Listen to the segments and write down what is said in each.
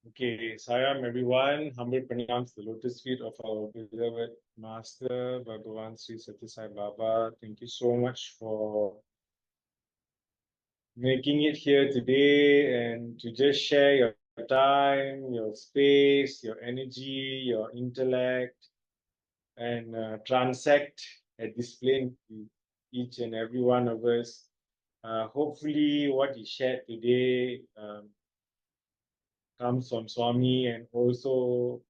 Okay, Sayam everyone. Humble pranams the lotus feet of our beloved Master Bhagavan Sri Satya Sai Baba. Thank you so much for making it here today and to just share your time, your space, your energy, your intellect, and transact a display to each and every one of us. Hopefully, what he shared today comes from Swami, and also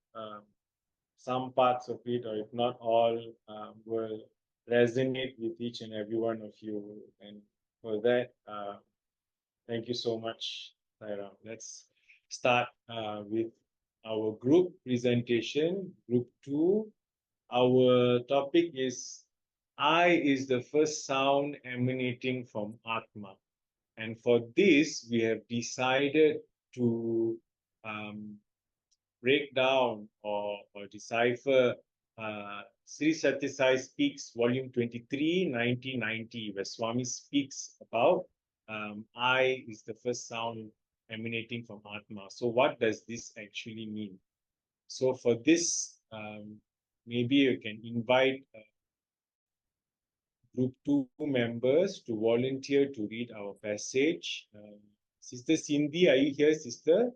some parts of it, or if not all, will resonate with each and every one of you. And for that, thank you so much, Tyra. Let's start with our group presentation, group 2. Our topic is I is the first sound emanating from Atma. And for this, we have decided to um, break down or decipher Sri Satyasai Speaks, Volume 23, 1990, where Swami speaks about I is the first sound emanating from Atma. So, what does this actually mean? So, for this, maybe you can invite Group 2 members to volunteer to read our passage. Sister Cindy, are you here, sister?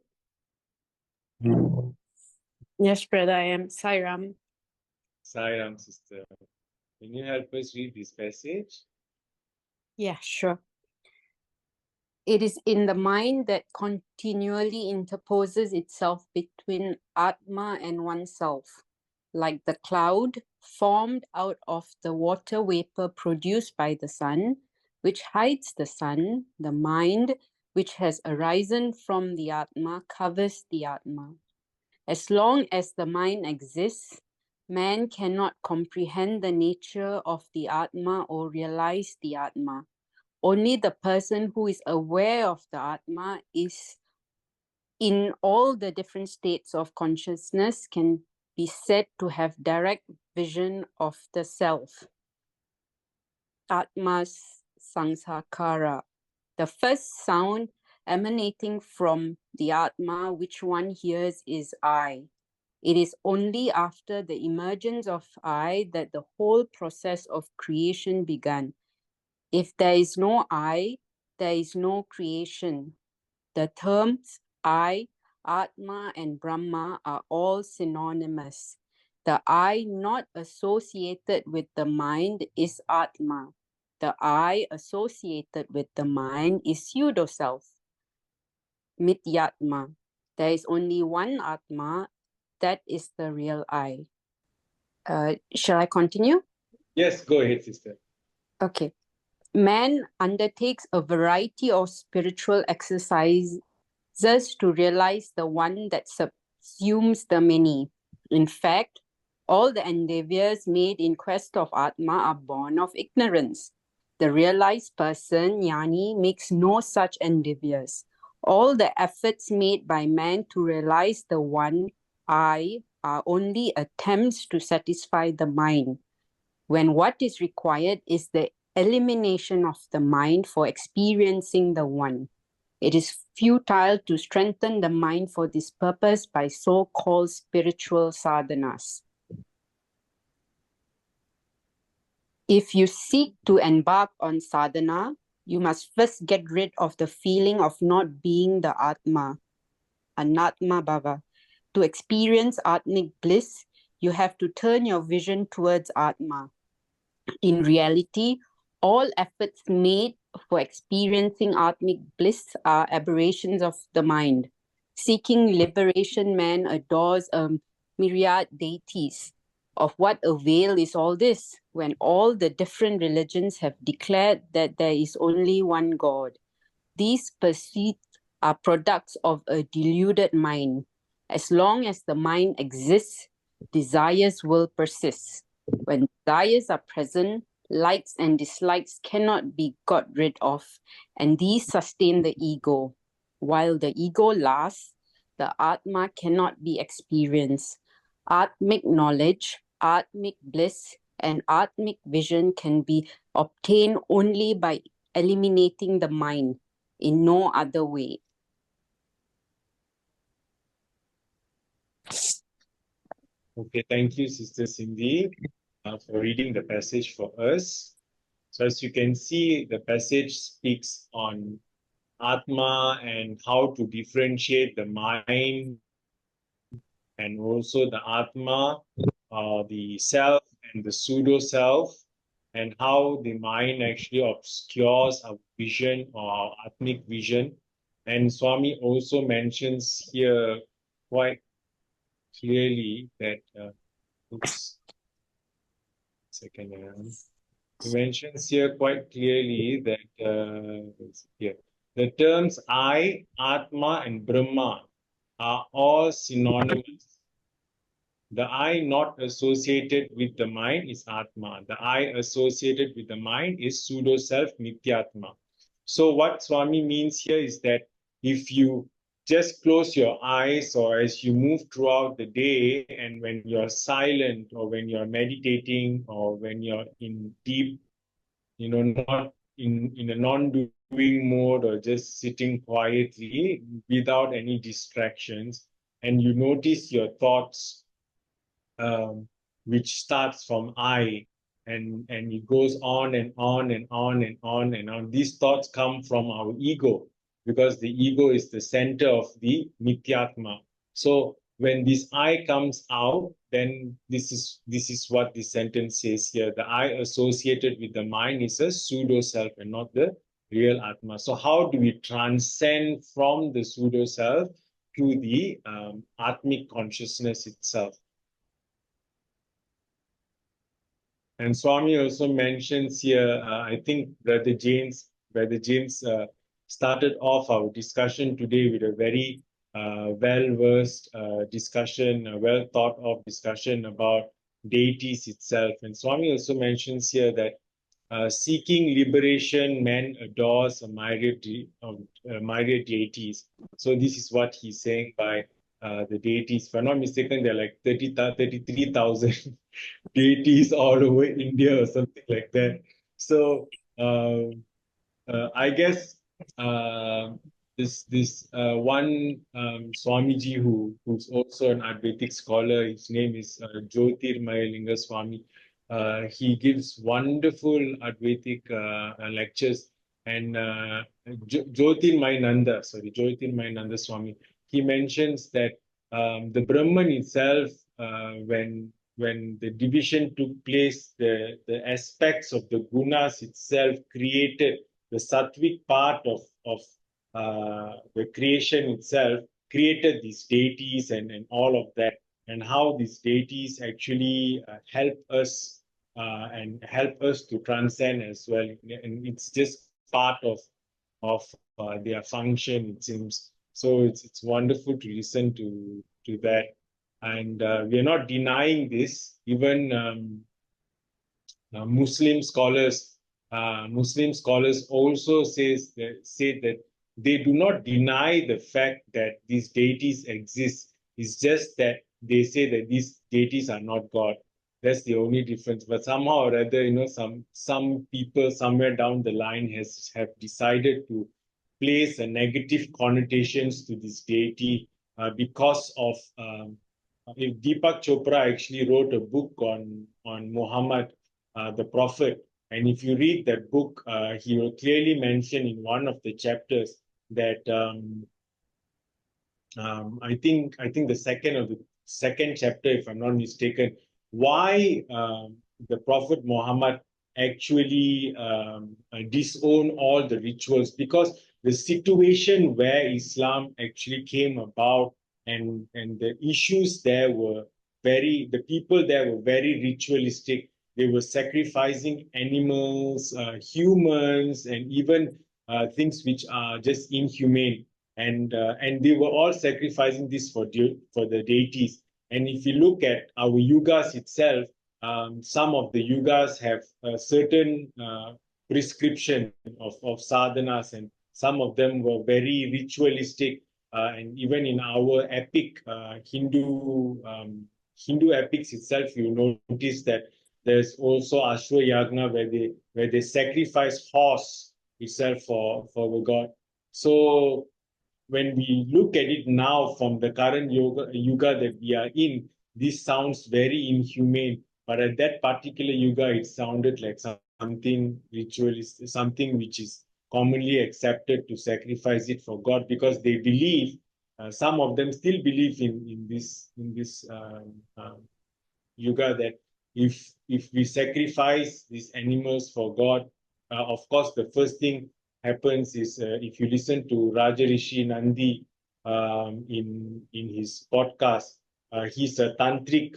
Yes, brother, I am Sairam. Sairam, sister. Can you help us read this passage? Yeah, sure. It is in the mind that continually interposes itself between Atma and oneself, like the cloud formed out of the water vapor produced by the sun, which hides the sun. The mind, which has arisen from the Atma, covers the Atma. As long as the mind exists, man cannot comprehend the nature of the Atma or realize the Atma. Only the person who is aware of the Atma is in all the different states of consciousness can be said to have direct vision of the self. Atma's Sangsakara. The first sound emanating from the Atma which one hears is I. It is only after the emergence of I that the whole process of creation began. If there is no I, there is no creation. The terms I, Atma, and Brahma are all synonymous. The I not associated with the mind is Atma. The I associated with the mind is pseudo-self, Mityatma. There is only one Atma, that is the real I. Shall I continue? Yes, go ahead, sister. Okay. Man undertakes a variety of spiritual exercises to realize the one that subsumes the many. In fact, all the endeavors made in quest of Atma are born of ignorance. The realized person, Jnani, makes no such endeavors. All the efforts made by man to realize the one, I, are only attempts to satisfy the mind, when what is required is the elimination of the mind for experiencing the one. It is futile to strengthen the mind for this purpose by so-called spiritual sadhanas. If you seek to embark on sadhana, you must first get rid of the feeling of not being the Atma, Anatma Bhava. To experience Atmic bliss, you have to turn your vision towards Atma. In reality, all efforts made for experiencing Atmic bliss are aberrations of the mind. Seeking liberation, man adores a myriad deities. Of what avail is all this when all the different religions have declared that there is only one God? These pursuits are products of a deluded mind. As long as the mind exists, desires will persist. When desires are present, likes and dislikes cannot be got rid of, and these sustain the ego. While the ego lasts, the Atma cannot be experienced. Atmic knowledge, Atmic bliss, and Atmic vision can be obtained only by eliminating the mind, in no other way. Okay, thank you, Sister Cindy, for reading the passage for us. So as you can see, the passage speaks on Atma and how to differentiate the mind and also the Atma, the self and the pseudo self, and how the mind actually obscures our vision or our Atmic vision. And Swami also mentions here quite clearly that, oops, second, he mentions here quite clearly that here, the terms I, Atma, and Brahma are all synonymous. The I not associated with the mind is Atma. The I associated with the mind is pseudo self Nityatma. So, what Swami means here is that if you just close your eyes or as you move throughout the day, and when you're silent or when you're meditating or when you're in deep, not in a non-doing mode or just sitting quietly without any distractions, and you notice your thoughts, um, which starts from I, and it goes on and on and on and on and on. These thoughts come from our ego because the ego is the center of the Mithyatma. So when this I comes out, then this is what the sentence says here. The I associated with the mind is a pseudo self and not the real Atma. So how do we transcend from the pseudo self to the Atmic consciousness itself? And Swami also mentions here, I think Brother James started off our discussion today with a very well-versed discussion, a well-thought-of discussion about deities itself. And Swami also mentions here that seeking liberation, man adores a myriad deities. So this is what he's saying by the deities. If I'm not mistaken, they're like 33,000 deities all over India or something like that. So I guess uh, this one Swamiji who's also an Advaitic scholar. His name is Jyotirmaya Swami. He gives wonderful Advaitic lectures, and Jyotirmaya Nanda Swami. He mentions that the Brahman itself, when the division took place, the aspects of the gunas itself created the sattvic part of the creation itself, created these deities and all of that, and how these deities actually help us to transcend as well. And it's just part of their function, it seems. So it's wonderful to listen to that, and we are not denying this. Even Muslim scholars also say that they do not deny the fact that these deities exist. It's just that they say that these deities are not God. That's the only difference. But somehow or other, some people somewhere down the line have decided to place a negative connotations to this deity because of if Deepak Chopra actually wrote a book on Muhammad, the Prophet, and if you read that book, he will clearly mention in one of the chapters that I think the second chapter, if I'm not mistaken, why the Prophet Muhammad actually disown all the rituals, because the situation where Islam actually came about, and the issues there were the people there were very ritualistic. They were sacrificing animals, humans, and even things which are just inhumane, and they were all sacrificing this for the deities. And if you look at our yugas itself, some of the yugas have a certain prescription of sadhanas, and some of them were very ritualistic. And even in our epic Hindu epics itself, you notice that there's also Ashwa Yagna where they sacrifice horse itself for the god. So when we look at it now from the current yuga that we are in, this sounds very inhumane, but at that particular yuga, it sounded like something ritualistic, something which is commonly accepted to sacrifice it for God, because they believe, some of them still believe in this yuga, that if we sacrifice these animals for God, of course, the first thing happens is, if you listen to Raja Rishi Nandi, in his podcast, he's a tantric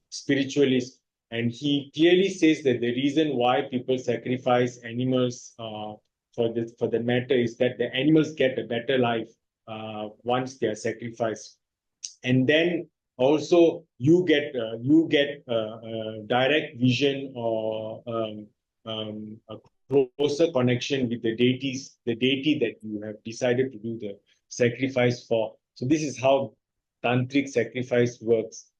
spiritualist, and he clearly says that the reason why people sacrifice animals, for the matter, is that the animals get a better life once they are sacrificed, and then also you get direct vision, or a closer connection with the deity that you have decided to do the sacrifice for. So this is how tantric sacrifice works.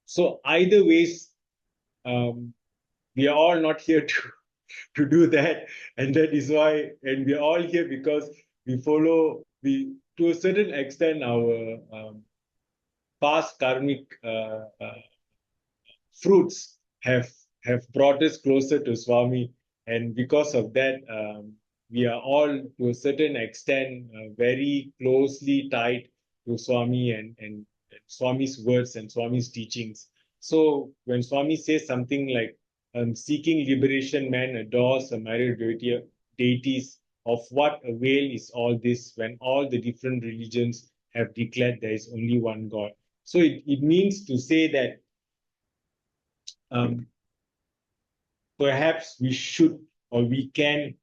So either ways, um, we are all not here to do that, and that is why, and we are all here because we to a certain extent, our past karmic fruits have brought us closer to Swami, and because of that, we are all to a certain extent very closely tied to Swami, and Swami's words and Swami's teachings. So when Swami says something like, "Seeking liberation, man adores a myriad deities. Of what avail is all this when all the different religions have declared there is only one God?" So it means to say that, um, perhaps we should, or we can,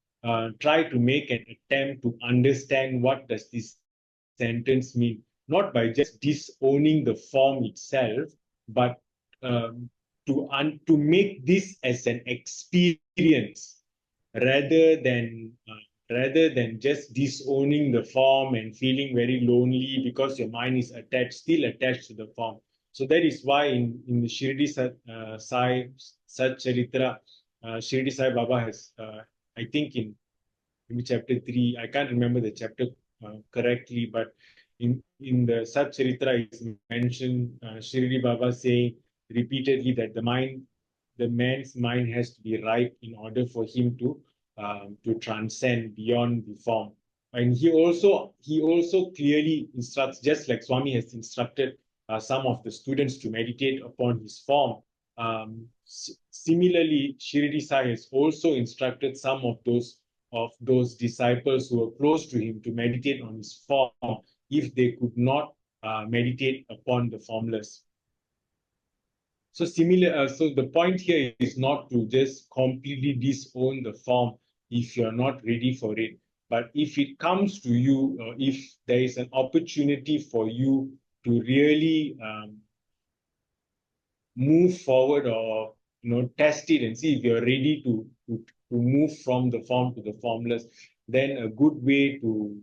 try to make an attempt to understand what does this sentence mean, not by just disowning the form itself, but to make this as an experience, rather than just disowning the form and feeling very lonely because your mind is still attached to the form. So that is why in the Shirdi Sai Sat Charitra, Shirdi Sai Baba has, I think in maybe chapter 3, I can't remember the chapter correctly, but in the Sat Charitra is mentioned, Shirdi Baba saying repeatedly that the man's mind has to be ripe in order for him to transcend beyond the form. And he also clearly instructs, just like Swami has instructed some of the students to meditate upon his form. Similarly, Shirdi Sai has also instructed some of those disciples who were close to him to meditate on his form if they could not meditate upon the formless. So the point here is not to just completely disown the form if you're not ready for it. But if it comes to you, if there is an opportunity for you to really move forward, or test it and see if you're ready to move from the form to the formless, then a good way to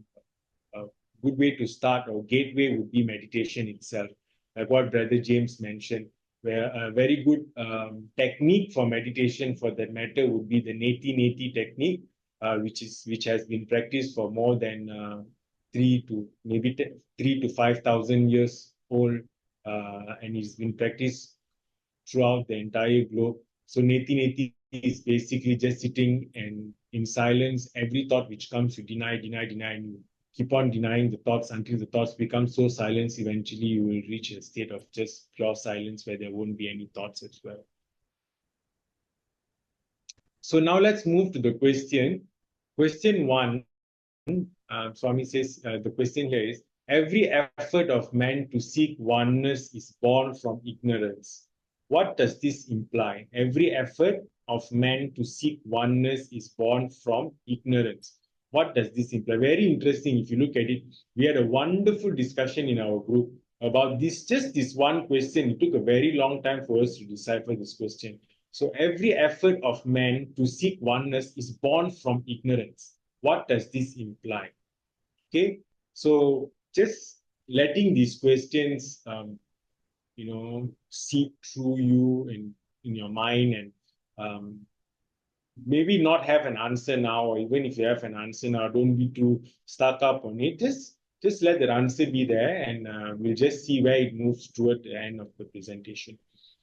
start, or gateway, would be meditation itself, like what Brother James mentioned, where a very good technique for meditation, for that matter, would be the Neti Neti technique, which has been practiced for more than 3 to 5,000 years old, and it's been practiced throughout the entire globe. So Neti Neti is basically just sitting and in silence, every thought which comes, you deny, deny, deny, and you keep on denying the thoughts until the thoughts become so silent. Eventually, you will reach a state of just pure silence where there won't be any thoughts as well. So now let's move to the question. Question 1, Swami says, the question here is, every effort of man to seek oneness is born from ignorance. What does this imply? Every effort of man to seek oneness is born from ignorance. What does this imply? Very interesting. If you look at it, we had a wonderful discussion in our group about just this one question. It took a very long time for us to decipher this question. So every effort of man to seek oneness is born from ignorance. What does this imply? Okay, so just letting these questions, seep through you in your mind, and maybe not have an answer now, or even if you have an answer now, don't be too stuck up on it. Just just let that answer be there, and we'll just see where it moves toward the end of the presentation.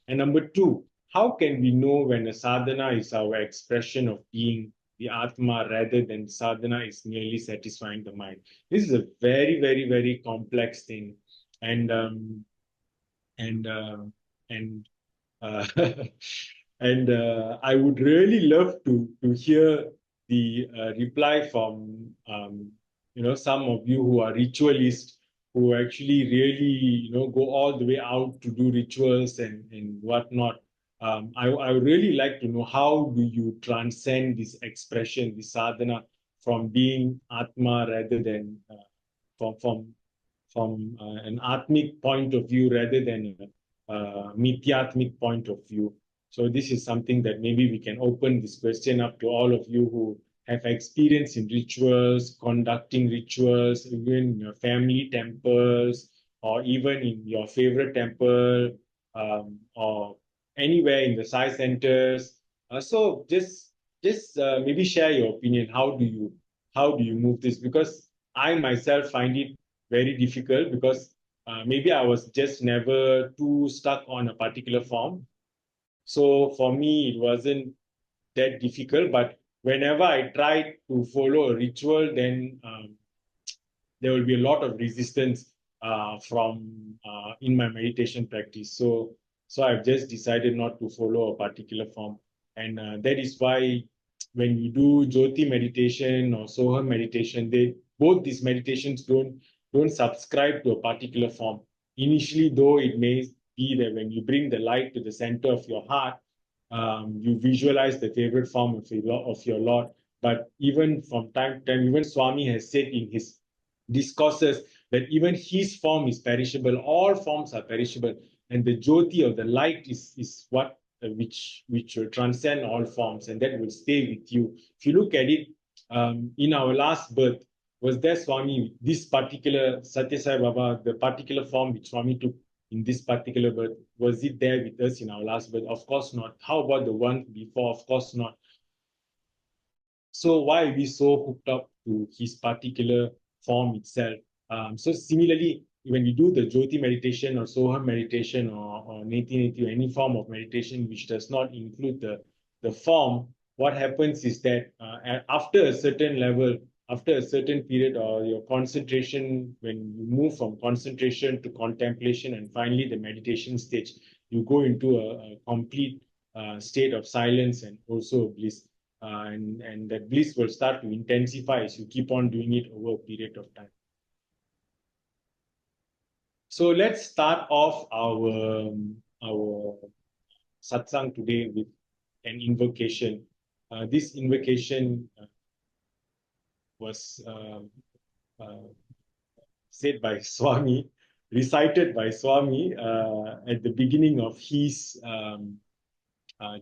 And number two, how can we know when a sadhana is our expression of being the Atma rather than sadhana is merely satisfying the mind? This is a very, very, very complex thing. And and uh, and uh, and I would really love to hear the reply from some of you who are ritualists, who actually really go all the way out to do rituals and whatnot. I would really like to know, how do you transcend this expression, this sadhana, from being Atma rather than from an Atmic point of view rather than a Mithyatmic point of view. So this is something that maybe we can open this question up to all of you who have experience in rituals, conducting rituals, even in your family temples, or even in your favorite temple, or anywhere in the Sai centers. So just maybe share your opinion. How do you move this? Because I myself find it very difficult, because maybe I was just never too stuck on a particular form. So for me, it wasn't that difficult. But whenever I tried to follow a ritual, then there will be a lot of resistance from in my meditation practice. So I've just decided not to follow a particular form, and that is why when you do Jyoti meditation or Soham meditation, they both these meditations don't subscribe to a particular form. Initially, though, it may be that when you bring the light to the center of your heart, you visualize the favorite form of your Lord. But even from time to time, even Swami has said in his discourses that even his form is perishable. All forms are perishable, and the Jyoti of the light is what which will transcend all forms, and that will stay with you. If you look at it, in our last birth, was there Swami, this particular Satya Sai Baba, the particular form which Swami took in this particular birth, was it there with us in our last birth? Of course not. How about the one before? Of course not. So why are we so hooked up to his particular form itself? So similarly, when we do the Jyoti meditation or Soham meditation or Neti or any form of meditation which does not include the form, what happens is that after a certain level, after a certain period, or your concentration, when you move from concentration to contemplation and finally the meditation stage, you go into a complete state of silence and also bliss. And that bliss will start to intensify as you keep on doing it over a period of time. So let's start off our satsang today with an invocation. This invocation was said by Swami, recited by Swami at the beginning of his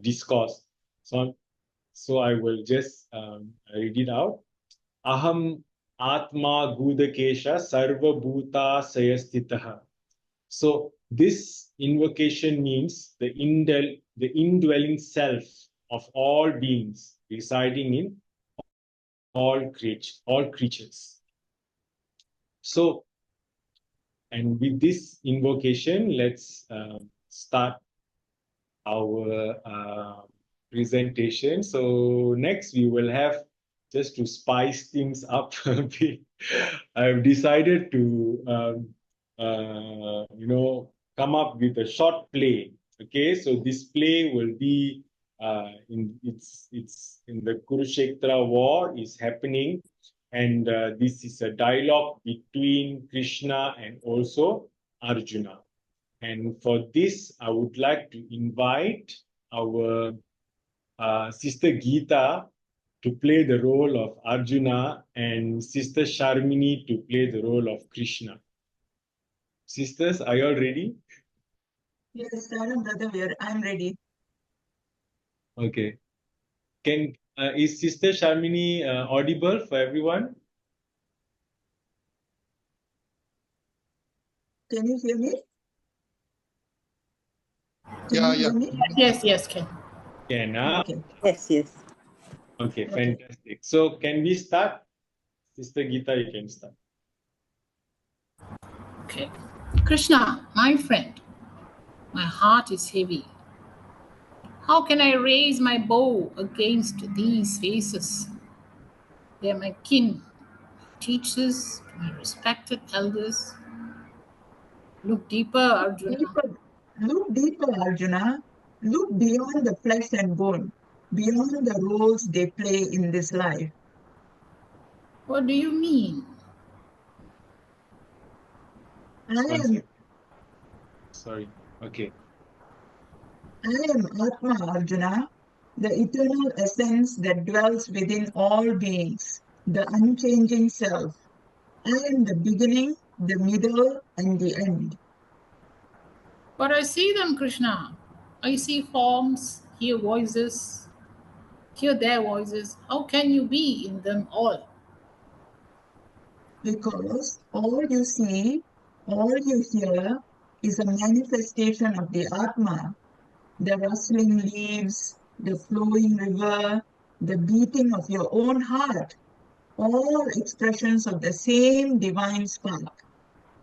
discourse. So I will just read it out. Aham Atma Gudakesha Sarva Bhuta Sayastitaha. So this invocation means the indwelling self of all beings residing in all creatures. So, and with this invocation, let's start our presentation. So next we will have, just to spice things up a bit, I've decided to come up with a short play. Okay, so this play will be it's in the Kurukshetra war is happening, and this is a dialogue between Krishna and also Arjuna. And for this, I would like to invite our Sister Geeta to play the role of Arjuna and Sister Sharmini to play the role of Krishna. Sisters, are you all ready? Yes, brother, I'm ready. Okay. Is Sister Sharmini audible for everyone? Can you hear me? Yeah. Yes, Ken. Can. Okay. Yes. Okay, fantastic. So can we start? Sister Geeta, you can start. Okay. Krishna, my friend, my heart is heavy. How can I raise my bow against these faces? They are my kin, teachers, my respected elders. Look deeper, Arjuna. Look deeper, Arjuna. Look beyond the flesh and bone, beyond the roles they play in this life. What do you mean? I One am, second. Sorry. Okay. I am Atma, Arjuna, the eternal essence that dwells within all beings, the unchanging self. I am the beginning, the middle, and the end. But I see them, Krishna. I see forms, hear voices, hear their voices. How can you be in them all? Because all you see, all you hear is a manifestation of the Atma, the rustling leaves, the flowing river, the beating of your own heart, all expressions of the same divine spark.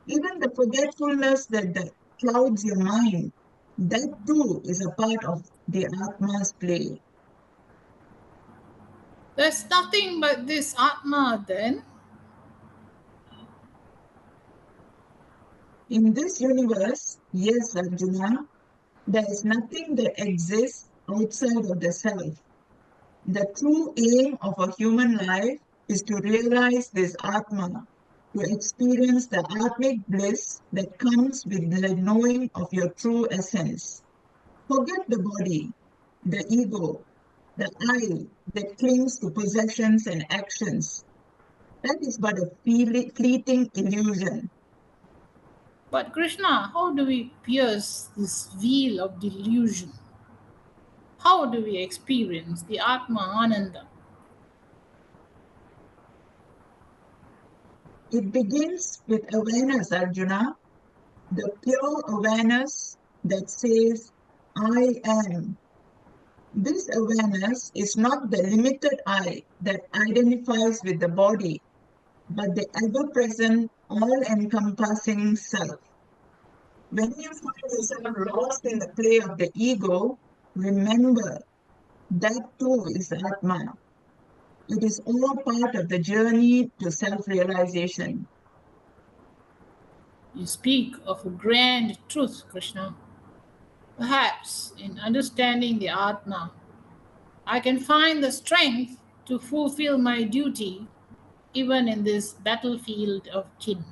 Even the forgetfulness that clouds your mind, that too is a part of the Atma's play. There's nothing but this Atma then. In this universe, yes, Arjuna, there is nothing that exists outside of the self. The true aim of a human life is to realize this Atma, to experience the Atmic bliss that comes with the knowing of your true essence. Forget the body, the ego, the I that clings to possessions and actions. That is but a fleeting illusion. But Krishna, how do we pierce this veil of delusion? How do we experience the Atma Ananda? It begins with awareness, Arjuna, the pure awareness that says, I am. This awareness is not the limited I that identifies with the body, but the ever present, all encompassing self. When you find yourself lost in the play of the ego, remember that too is Atma. It is all part of the journey to self realization. You speak of a grand truth, Krishna. Perhaps in understanding the Atma, I can find the strength to fulfill my duty even in this battlefield of kin.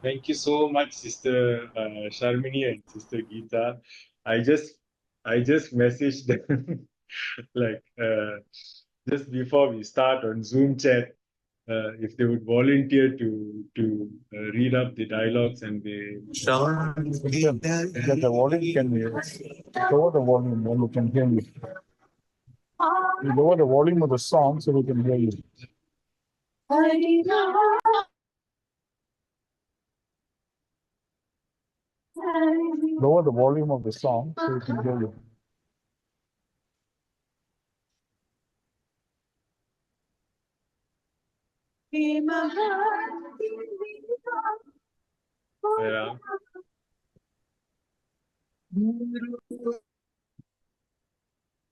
Thank you so much, Sister Sharmini and Sister Geeta. I just messaged them like just before we start on Zoom chat if they would volunteer to read up the dialogues and the That the volume can be lower the volume when we can hear you. You lower the volume of the song so we can hear you. Lower the volume of the song so we can hear you. yeah.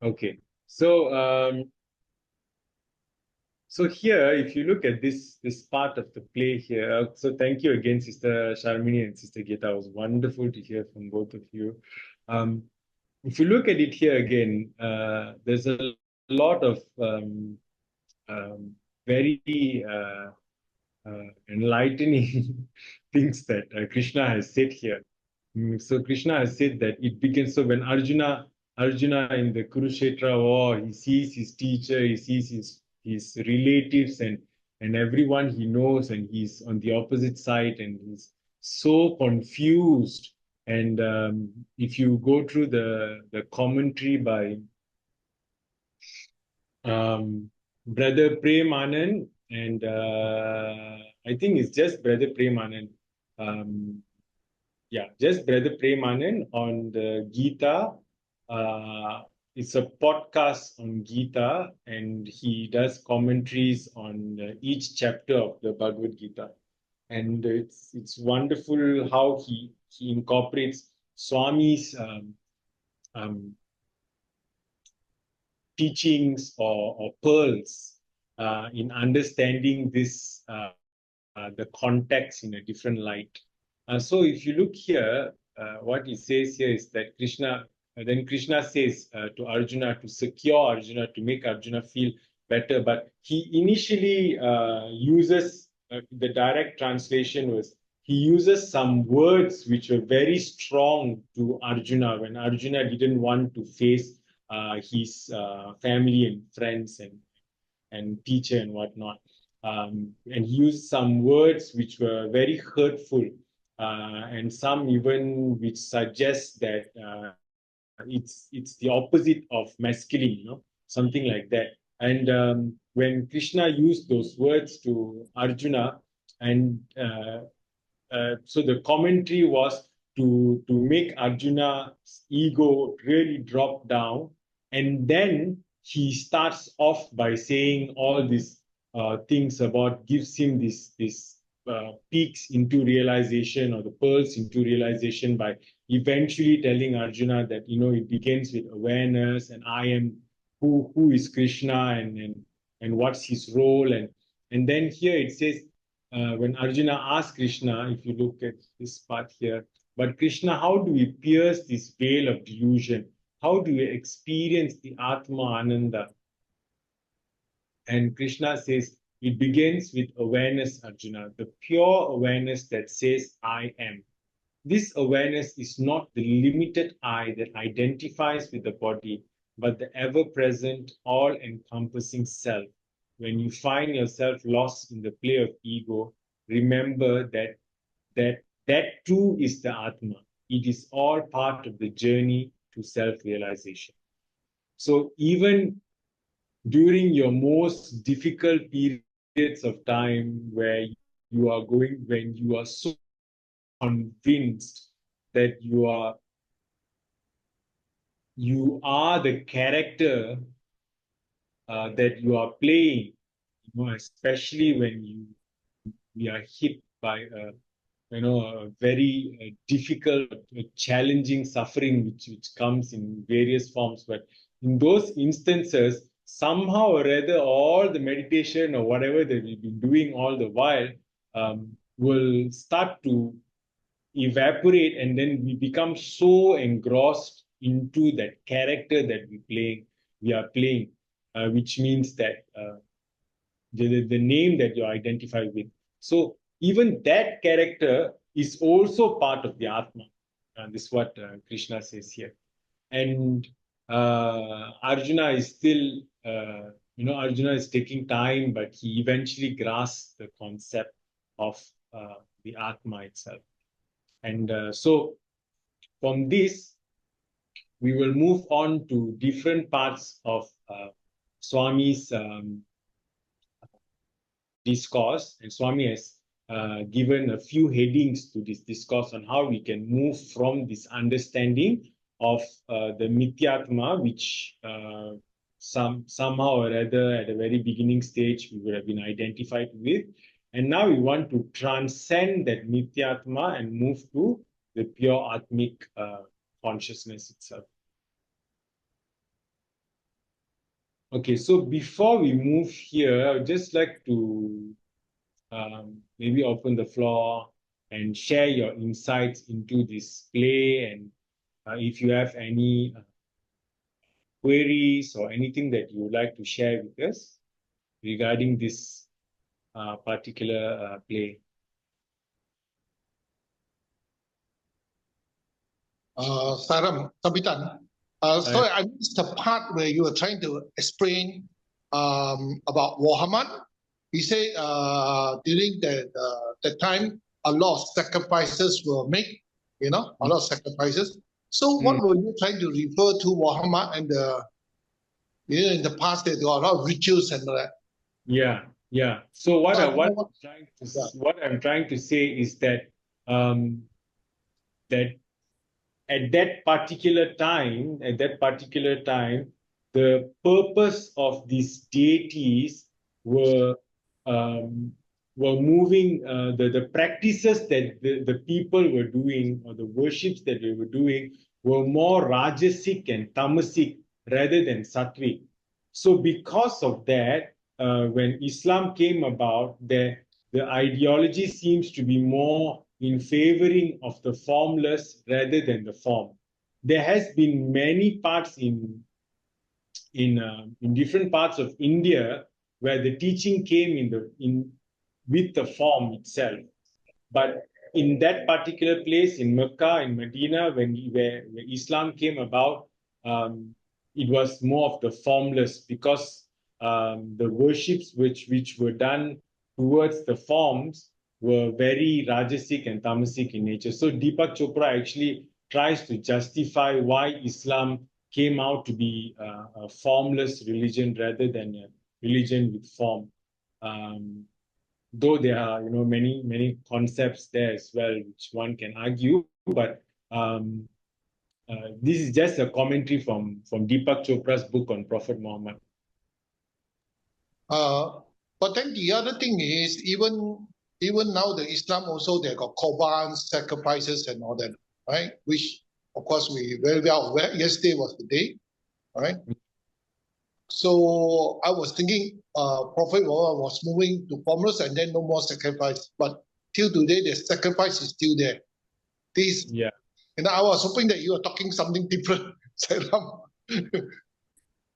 Okay. So here, if you look at this part of the play here, so thank you again, Sister Sharmini and Sister Geeta. It was wonderful to hear from both of you. If you look at it here again, there's a lot of very enlightening things that Krishna has said here. So Krishna has said that it begins. So when Arjuna in the Kurukshetra war, he sees his teacher, he sees his relatives and everyone he knows, and he's on the opposite side, and he's so confused. And if you go through the commentary by Brother Premanan, and I think it's just Brother Premanan. Yeah, just Brother Premanan on the Gita. it's a podcast on Gita, and he does commentaries on each chapter of the Bhagavad Gita. And it's wonderful how he incorporates Swami's teachings or pearls in understanding this the context in a different light. So if you look here, what he says here is that then Krishna says to Arjuna to secure Arjuna, to make Arjuna feel better. But he initially uses, the direct translation was, he uses some words which were very strong to Arjuna when Arjuna didn't want to face his family and friends and teacher and whatnot. And he used some words which were very hurtful, and some even which suggest that it's the opposite of masculine, something like that. And when Krishna used those words to Arjuna, and so the commentary was to make Arjuna's ego really drop down, and then he starts off by saying all these things about, gives him this peaks into realization, or the pearls into realization, by eventually telling Arjuna that it begins with awareness, and I am who is Krishna, and what's his role, and then here it says, when Arjuna asks Krishna, if you look at this part here, but Krishna, how do we pierce this veil of delusion? How do we experience the Atma Ananda? And Krishna says, it begins with awareness, Arjuna, the pure awareness that says, I am. This awareness is not the limited I that identifies with the body, but the ever-present, all-encompassing self. When you find yourself lost in the play of ego, remember that too is the Atma. It is all part of the journey to self-realization. So even during your most difficult periods of time, where when you are so convinced that you are the character that you are playing, especially when we are hit by a very difficult, challenging suffering which comes in various forms. But in those instances, somehow or other, all the meditation or whatever that we've been doing all the while will start to evaporate, and then we become so engrossed into that character that we are playing, which means that the name that you identify with. So even that character is also part of the Atma. This is what Krishna says here. And Arjuna is still, Arjuna is taking time, but he eventually grasps the concept of the Atma itself. And so from this, we will move on to different parts of Swami's discourse. And Swami has given a few headings to this discourse on how we can move from this understanding of the Mithyatma, which somehow or other at the very beginning stage we would have been identified with. And now we want to transcend that Mithyatma and move to the pure Atmic consciousness itself. Okay, so before we move here, I would just like to maybe open the floor and share your insights into this play, and if you have any queries or anything that you would like to share with us regarding this particular play. Sabitan, sorry, I missed the part where you were trying to explain about Muhammad. He said during the time, a lot of sacrifices were made, a lot of sacrifices. So what were you trying to refer to Muhammad and in the past there were a lot of rituals and all that? Yeah. So what I'm trying to say is that that at that particular time, the purpose of these deities were moving the practices that the people were doing, or the worships that they were doing, were more rajasic and tamasic rather than sattvic. So because of that, when Islam came about, the ideology seems to be more in favoring of the formless rather than the form. There has been many parts in different parts of India where the teaching came with the form itself. But in that particular place, in Mecca, in Medina, where Islam came about, it was more of the formless, because the worships which were done towards the forms were very rajasic and tamasic in nature. So Deepak Chopra actually tries to justify why Islam came out to be a formless religion rather than a religion with form. Though there are many concepts there as well which one can argue, but this is just a commentary from Deepak Chopra's book on Prophet Muhammad. But then the other thing is, even now the Islam also, they got Qorbans, sacrifices and all that, right? Which of course we very well aware. Yesterday was the day, right? So I was thinking Prophet Muhammad was moving to formless and then no more sacrifice. But till today, the sacrifice is still there. Yeah. And I was hoping that you were talking something different, Sairam.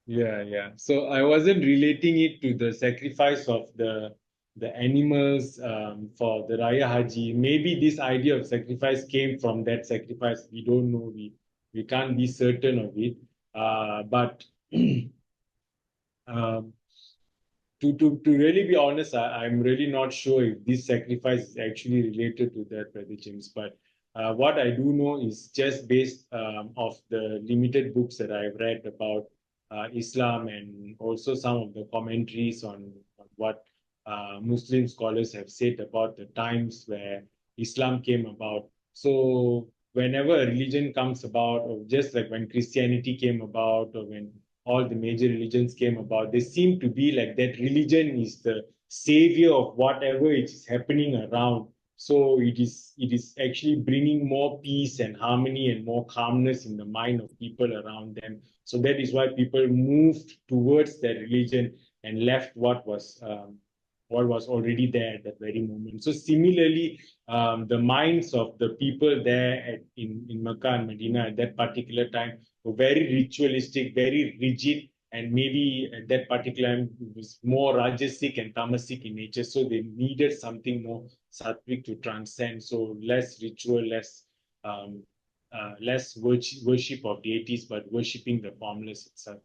Yeah. So I wasn't relating it to the sacrifice of the animals for the Raya Haji. Maybe this idea of sacrifice came from that sacrifice. We don't know. We can't be certain of it. But to really be honest, I'm really not sure if this sacrifice is actually related to that, Brother James. But what I do know is just based of the limited books that I've read about Islam, and also some of the commentaries on what Muslim scholars have said about the times where Islam came about. So whenever a religion comes about, or just like when Christianity came about, or when all the major religions came about, they seem to be like that religion is the savior of whatever is happening around. So it is actually bringing more peace and harmony and more calmness in the mind of people around them. So that is why people moved towards that religion and left what was already there at that very moment. So similarly, the minds of the people there in Mecca and Medina at that particular time were very ritualistic, very rigid, and maybe at that particular time it was more rajasic and tamasic in nature. So they needed something more sattvic to transcend. So less ritual, less worship of deities, but worshipping the formless itself.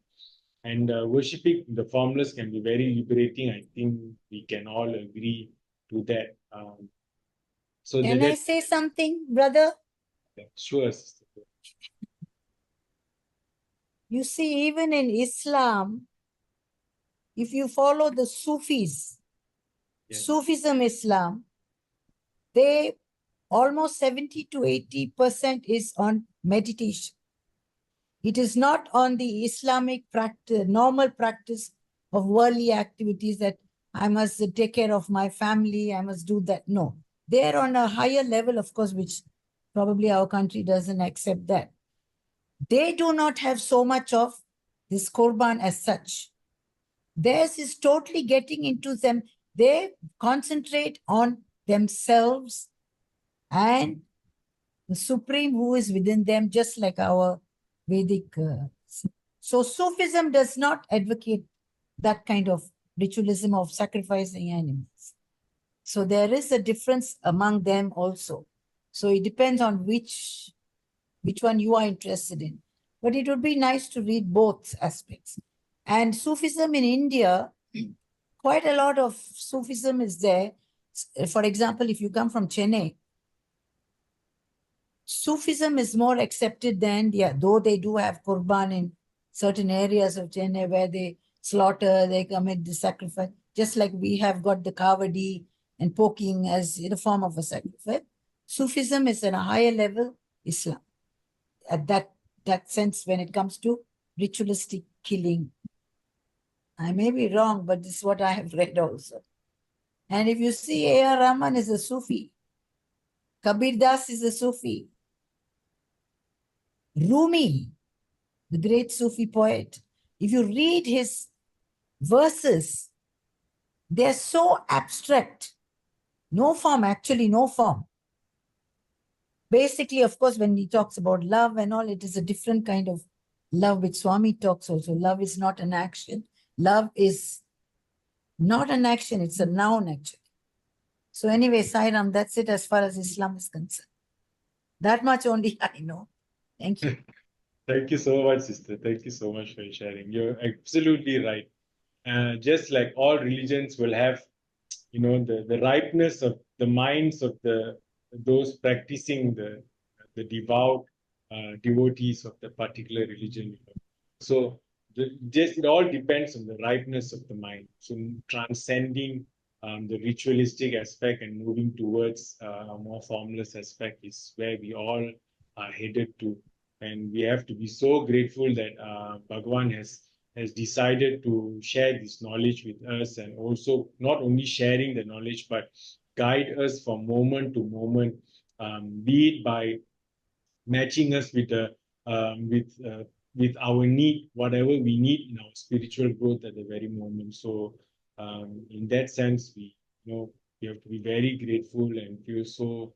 And worshipping the formless can be very liberating. I think we can all agree to that. So can I say something, brother? Sure, sister. You see, even in Islam, if you follow the Sufis, yes. Sufism Islam, they almost 70 to 80% is on meditation. It is not on the Islamic practice, normal practice of worldly activities that I must take care of my family, I must do that. No, they're on a higher level, of course, which probably our country doesn't accept that. They do not have so much of this Korban as such. Theirs is totally getting into them. They concentrate on themselves and the Supreme who is within them, just like our Vedic. So Sufism does not advocate that kind of ritualism of sacrificing animals. So there is a difference among them also. So it depends on which one you are interested in. But it would be nice to read both aspects. And Sufism in India, quite a lot of Sufism is there. For example, if you come from Chennai, Sufism is more accepted than India, though they do have Qurban in certain areas of Chennai where they slaughter, they commit the sacrifice, just like we have got the Kavadi and poking as in a form of a sacrifice. Sufism is at a higher level, Islam. at that sense when it comes to ritualistic killing. I may be wrong, but this is what I have read also. And if you see, A.R. Rahman is a Sufi. Kabir Das is a Sufi. Rumi, the great Sufi poet, if you read his verses, they're so abstract. No form, actually, no form. Basically, of course, when he talks about love and all, it is a different kind of love which Swami talks also. Love is not an action. Love is not an action, it's a noun actually. So anyway, Sairam, that's it as far as Islam is concerned. That much only I know. Thank you. Thank you so much, sister. Thank you so much for sharing. You're absolutely right. Just like all religions will have, the ripeness of the minds of those practicing the devout devotees of the particular religion. So it all depends on the ripeness of the mind. So transcending the ritualistic aspect and moving towards a more formless aspect is where we all are headed to. And we have to be so grateful that Bhagavan has decided to share this knowledge with us, and also not only sharing the knowledge, but guide us from moment to moment, be it by matching us with our need, whatever we need in our spiritual growth at the very moment. So in that sense, we have to be very grateful and feel so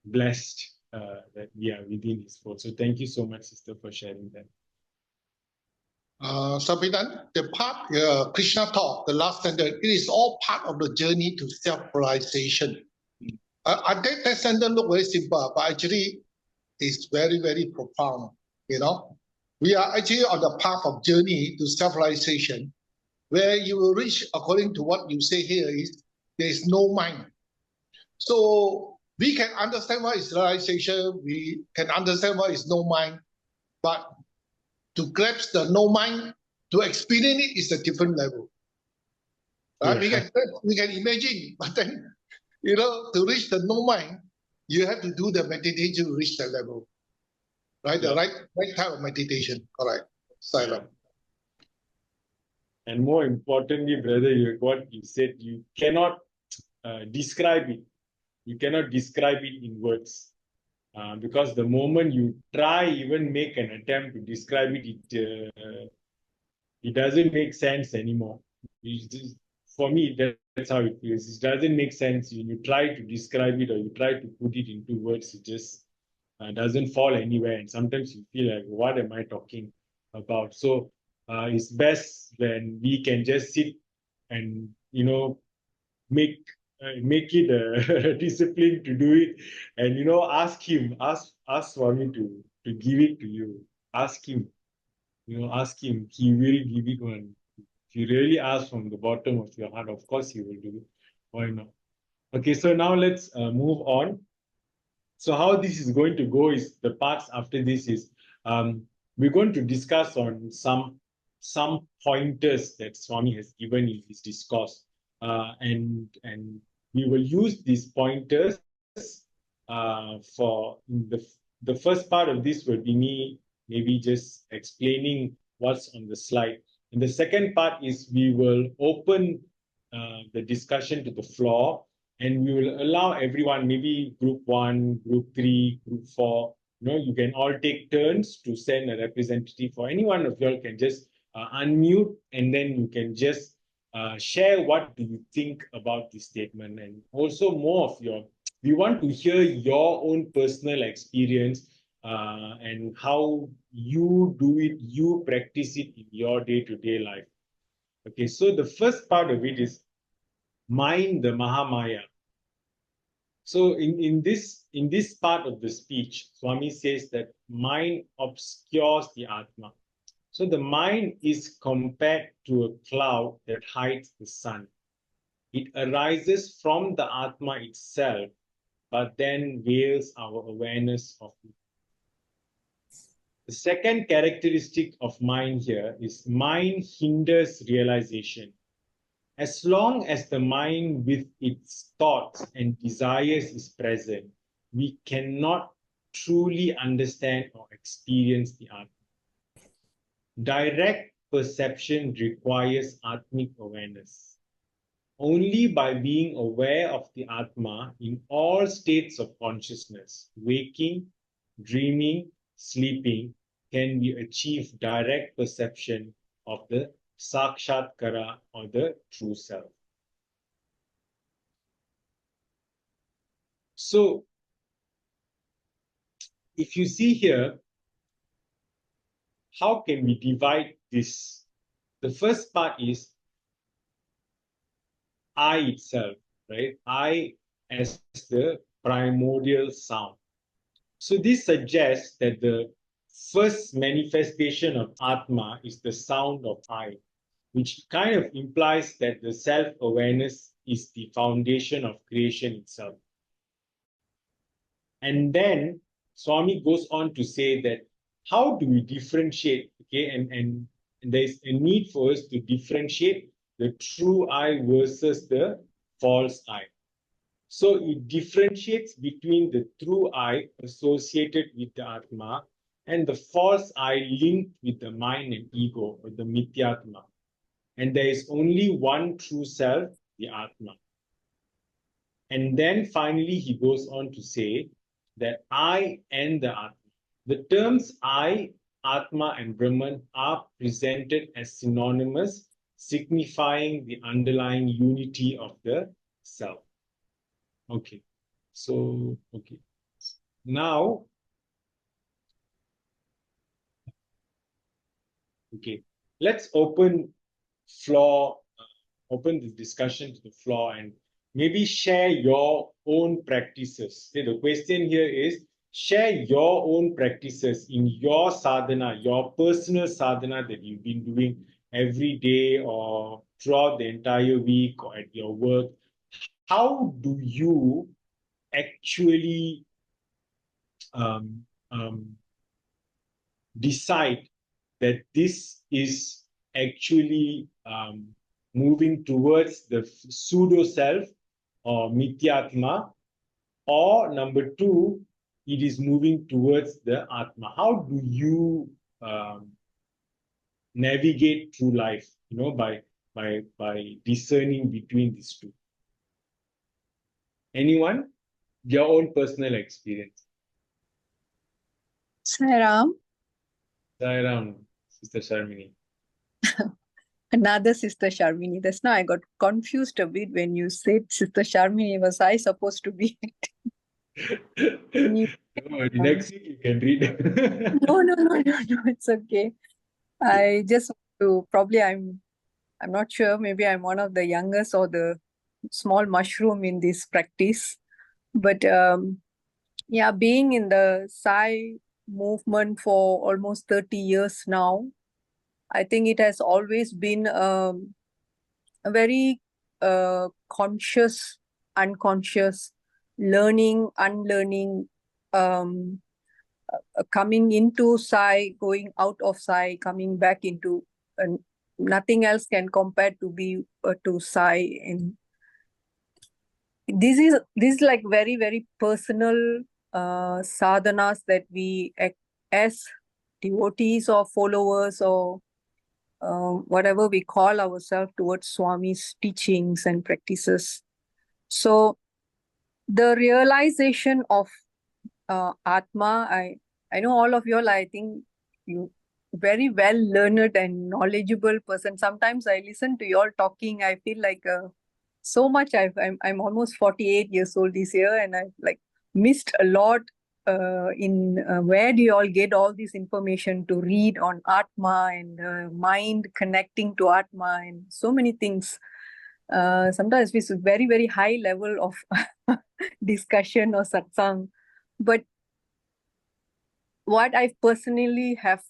blessed that we are within His fold. So thank you so much, sister, for sharing that. Sabidan, the part Krishna taught, the last sentence, it is all part of the journey to self-realization. That sentence look very simple, but actually it's very, very profound. We are actually on the path of journey to self-realization, where you will reach, according to what you say here, is there is no mind. So we can understand what is realization, we can understand what is no mind, but to grasp the no mind, to experience it is a different level. Right? Yeah. We can imagine, but then, to reach the no mind, you have to do the meditation to reach that level. Right? Yeah. The right type of meditation. Correct. Silent. And more importantly, brother, what you said, you cannot describe it. You cannot describe it in words. Because the moment you try, even make an attempt to describe it, it doesn't make sense anymore. For me, that's how it feels. It doesn't make sense. You try to describe it or you try to put it into words, it just doesn't fall anywhere. And sometimes you feel like, what am I talking about? So it's best when we can just sit and, make it a discipline to do it, and ask Swami to give it to you. Ask him, ask him. He will give it one. If you really ask from the bottom of your heart, of course he will do it. Why not? Okay, so now let's move on. So how this is going to go is, the parts after this is we're going to discuss on some pointers that Swami has given in his discourse, and we will use these pointers for the first part of this will be me maybe just explaining what's on the slide. And the second part is we will open the discussion to the floor, and we will allow everyone, maybe group 1, group 3, group 4, you can all take turns to send a representative, or any one of you all can just unmute, and then you can just share what do you think about this statement. And also more of we want to hear your own personal experience and how you do it, you practice it in your day-to-day life. Okay, so the first part of it is mind, the Mahamaya. So in this part of the speech, Swami says that mind obscures the Atma. So the mind is compared to a cloud that hides the sun. It arises from the Atma itself, but then veils our awareness of it. The second characteristic of mind here is mind hinders realization. As long as the mind with its thoughts and desires is present, we cannot truly understand or experience the Atma. Direct perception requires Atmic awareness. Only by being aware of the Atma in all states of consciousness, waking, dreaming, sleeping, can we achieve direct perception of the Sakshatkara or the true self. So, if you see here, how can we divide this? The first part is I itself, right? I as the primordial sound. So this suggests that the first manifestation of Atma is the sound of I, which kind of implies that the self-awareness is the foundation of creation itself. And then Swami goes on to say that how do we differentiate, okay, and there's a need for us to differentiate the true I versus the false I. So it differentiates between the true I associated with the Atma and the false I linked with the mind and ego, or the Mithyatma. And there is only one true self, the Atma. And then finally he goes on to say that I and the Atma. The terms I, Atma, and Brahman are presented as synonymous, signifying the underlying unity of the self. Okay, so, okay. Now, okay, let's open the discussion to the floor and maybe share your own practices. Okay, the question here is, share your own practices in your sadhana, your personal sadhana that you've been doing every day or throughout the entire week or at your work. How do you actually decide that this is actually moving towards the pseudo self or mithyatma, or number two, it is moving towards the atma? How do you navigate through life, by discerning between these two? Anyone? Your own personal experience. Sairam, Sairam, Sister Sharmini. another Sister Sharmini. That's now I got confused a bit when you said Sister Sharmini. Was I supposed to be? No, next week you can read. No, it's okay. I just probably I'm not sure. Maybe I'm one of the youngest or the small mushroom in this practice. But yeah, being in the Sai movement for almost 30 years now, I think it has always been a very conscious, unconscious, learning, unlearning, coming into Sai, going out of Sai, coming back into, nothing else can compare to be to Sai. And this is like very, very personal sadhanas that we as devotees or followers or whatever we call ourselves towards Swami's teachings and practices. So the realization of Atma, I know all of you all, I think you very well learned and knowledgeable person. Sometimes I listen to you all talking, I feel like so much. I'm almost 48 years old this year, and I've like missed a lot in where do you all get all this information to read on Atma and mind connecting to Atma and so many things. Sometimes it's a very, very high level of discussion or satsang. But what I personally have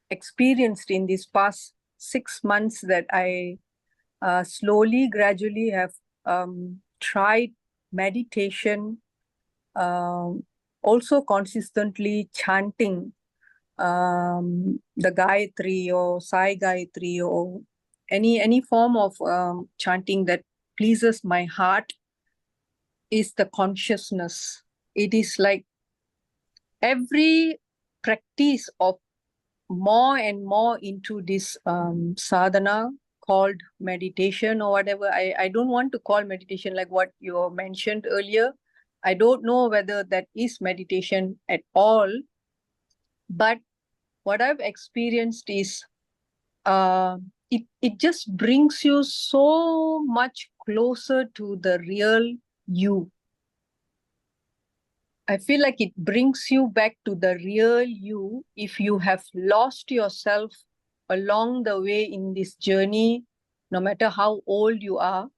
experienced in these past 6 months that I slowly, gradually have tried meditation, also consistently chanting the Gayatri or Sai Gayatri or any form of chanting that pleases my heart is the consciousness. It is like every practice of more and more into this sadhana called meditation or whatever. I don't want to call meditation like what you mentioned earlier. I don't know whether that is meditation at all. But what I've experienced is it just brings you so much closer to the real you. I feel like it brings you back to the real you if you have lost yourself along the way in this journey, no matter how old you are.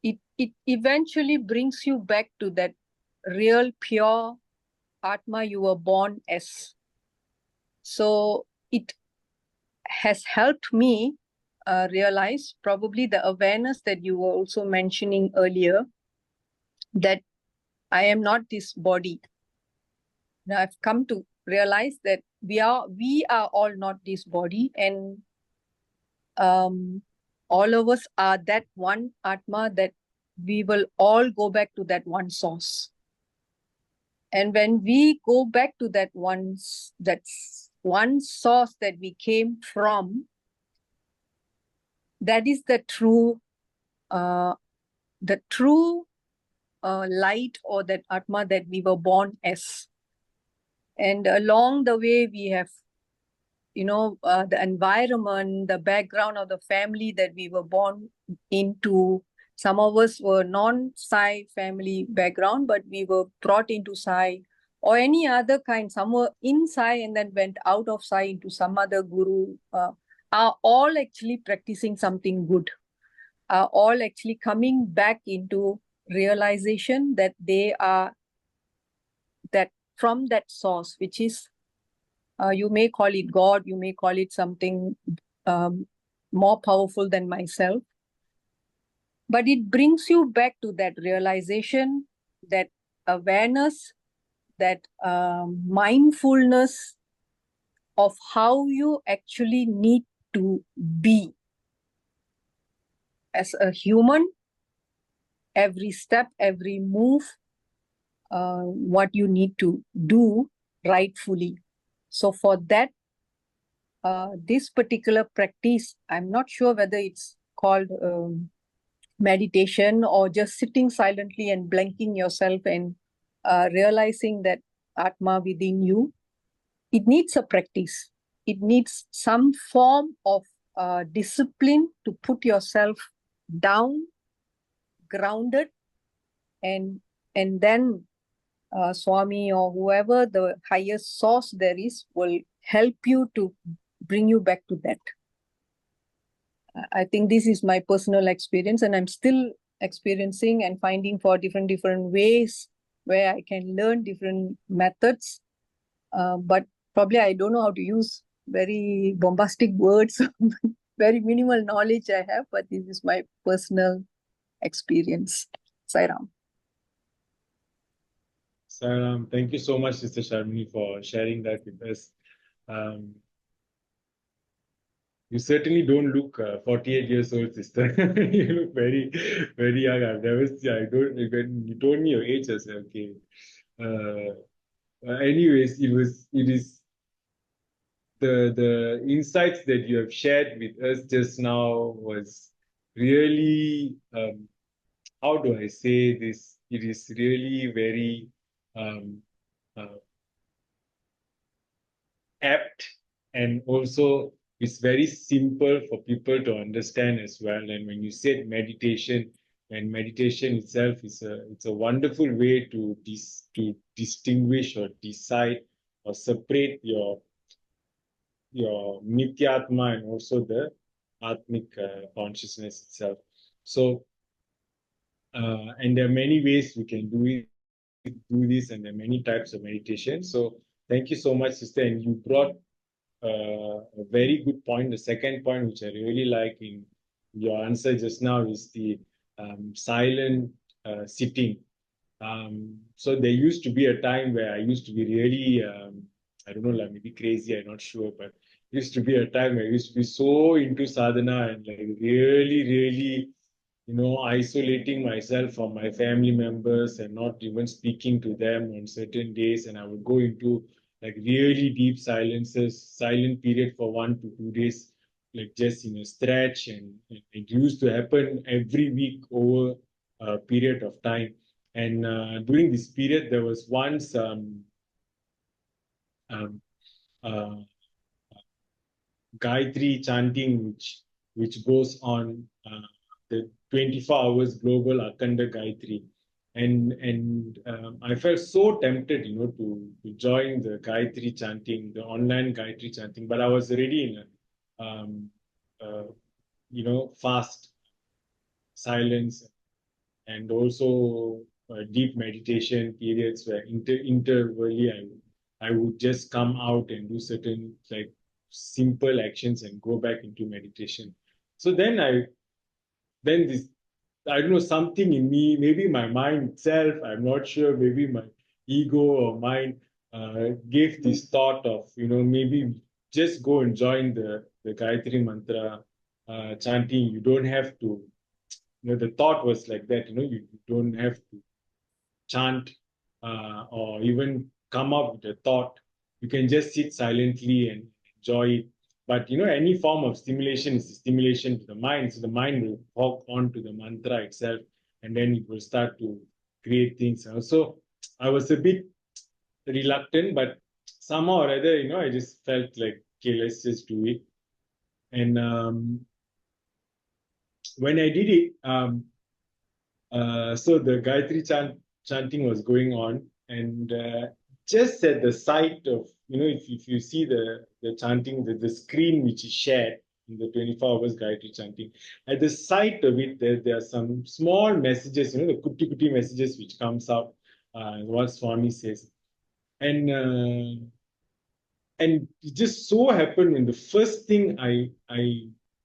It eventually brings you back to that real pure Atma you were born as. So it has helped me realize probably the awareness that you were also mentioning earlier, that I am not this body. Now I've come to realize that we are all not this body, and all of us are that one Atma, that we will all go back to that one source. And when we go back to that one source that we came from, that is the true light, or that Atma that we were born as. And along the way, we have, the environment, the background of the family that we were born into. Some of us were non-Sai family background, but we were brought into Sai, or any other kind. Some were in Sai and then went out of Sai into some other guru, are all actually practicing something good, are all actually coming back into realization that they are that from that source, which is, you may call it God, you may call it something more powerful than myself. But it brings you back to that realization, that awareness, that mindfulness of how you actually need to be as a human, every step, every move, what you need to do rightfully. So for that, this particular practice, I'm not sure whether it's called meditation or just sitting silently and blanking yourself and realizing that Atma within you. It needs a practice. It needs some form of discipline to put yourself down, grounded, and then Swami or whoever the highest source there is will help you to bring you back to that. I think this is my personal experience, and I'm still experiencing and finding for different ways where I can learn different methods. But probably I don't know how to use very bombastic words, very minimal knowledge I have, but this is my personal experience. Sairam. Sairam, thank you so much, Sister Sharmini, for sharing that with us. You certainly don't look 48 years old, sister. You look very, very young. I've never seen. When you told me your age, I said, okay. Anyways, it is the insights that you have shared with us just now was really, how do I say this? It is really very apt, and also it's very simple for people to understand as well. And when you said meditation, and meditation itself is it's a wonderful way to distinguish or decide or separate your Mithyatma and also the Atmic consciousness itself. So, and there are many ways we can do this, and there are many types of meditation. So, thank you so much, sister. And you brought a very good point. The second point, which I really like in your answer just now, is the silent sitting. So there used to be a time where I used to be really, I don't know, like maybe crazy, I'm not sure, but used to be a time where I used to be so into sadhana and like really, really, isolating myself from my family members and not even speaking to them on certain days. And I would go into like really deep silent period for 1 to 2 days, like just in a stretch. And it used to happen every week over a period of time. And during this period, there was once um, uh, Gayatri chanting, which goes on the 24 hours global Akhanda Gayatri. And I felt so tempted, to join the Gayatri chanting, the online Gayatri chanting, but I was already in a, uh, fast silence and also deep meditation periods where intervally I would just come out and do certain like simple actions and go back into meditation. So then this, I don't know, something in me, maybe my mind itself, I'm not sure, maybe my ego or mind gave this thought of, maybe just go and join the Gayatri Mantra chanting. You don't have to, the thought was like that, you don't have to chant or even come up with a thought. You can just sit silently and enjoy it. But any form of stimulation is a stimulation to the mind. So the mind will walk on to the mantra itself, and then it will start to create things. So I was a bit reluctant, but somehow or other, I just felt like, okay, let's just do it. And when I did it, so the Gayatri chanting was going on, and just at the site of, if you see the chanting, the screen which is shared in the 24 hours Gayatri chanting, at the site of it, there are some small messages, the kuti kuti messages which comes out, what Swami says. And it just so happened when the first thing I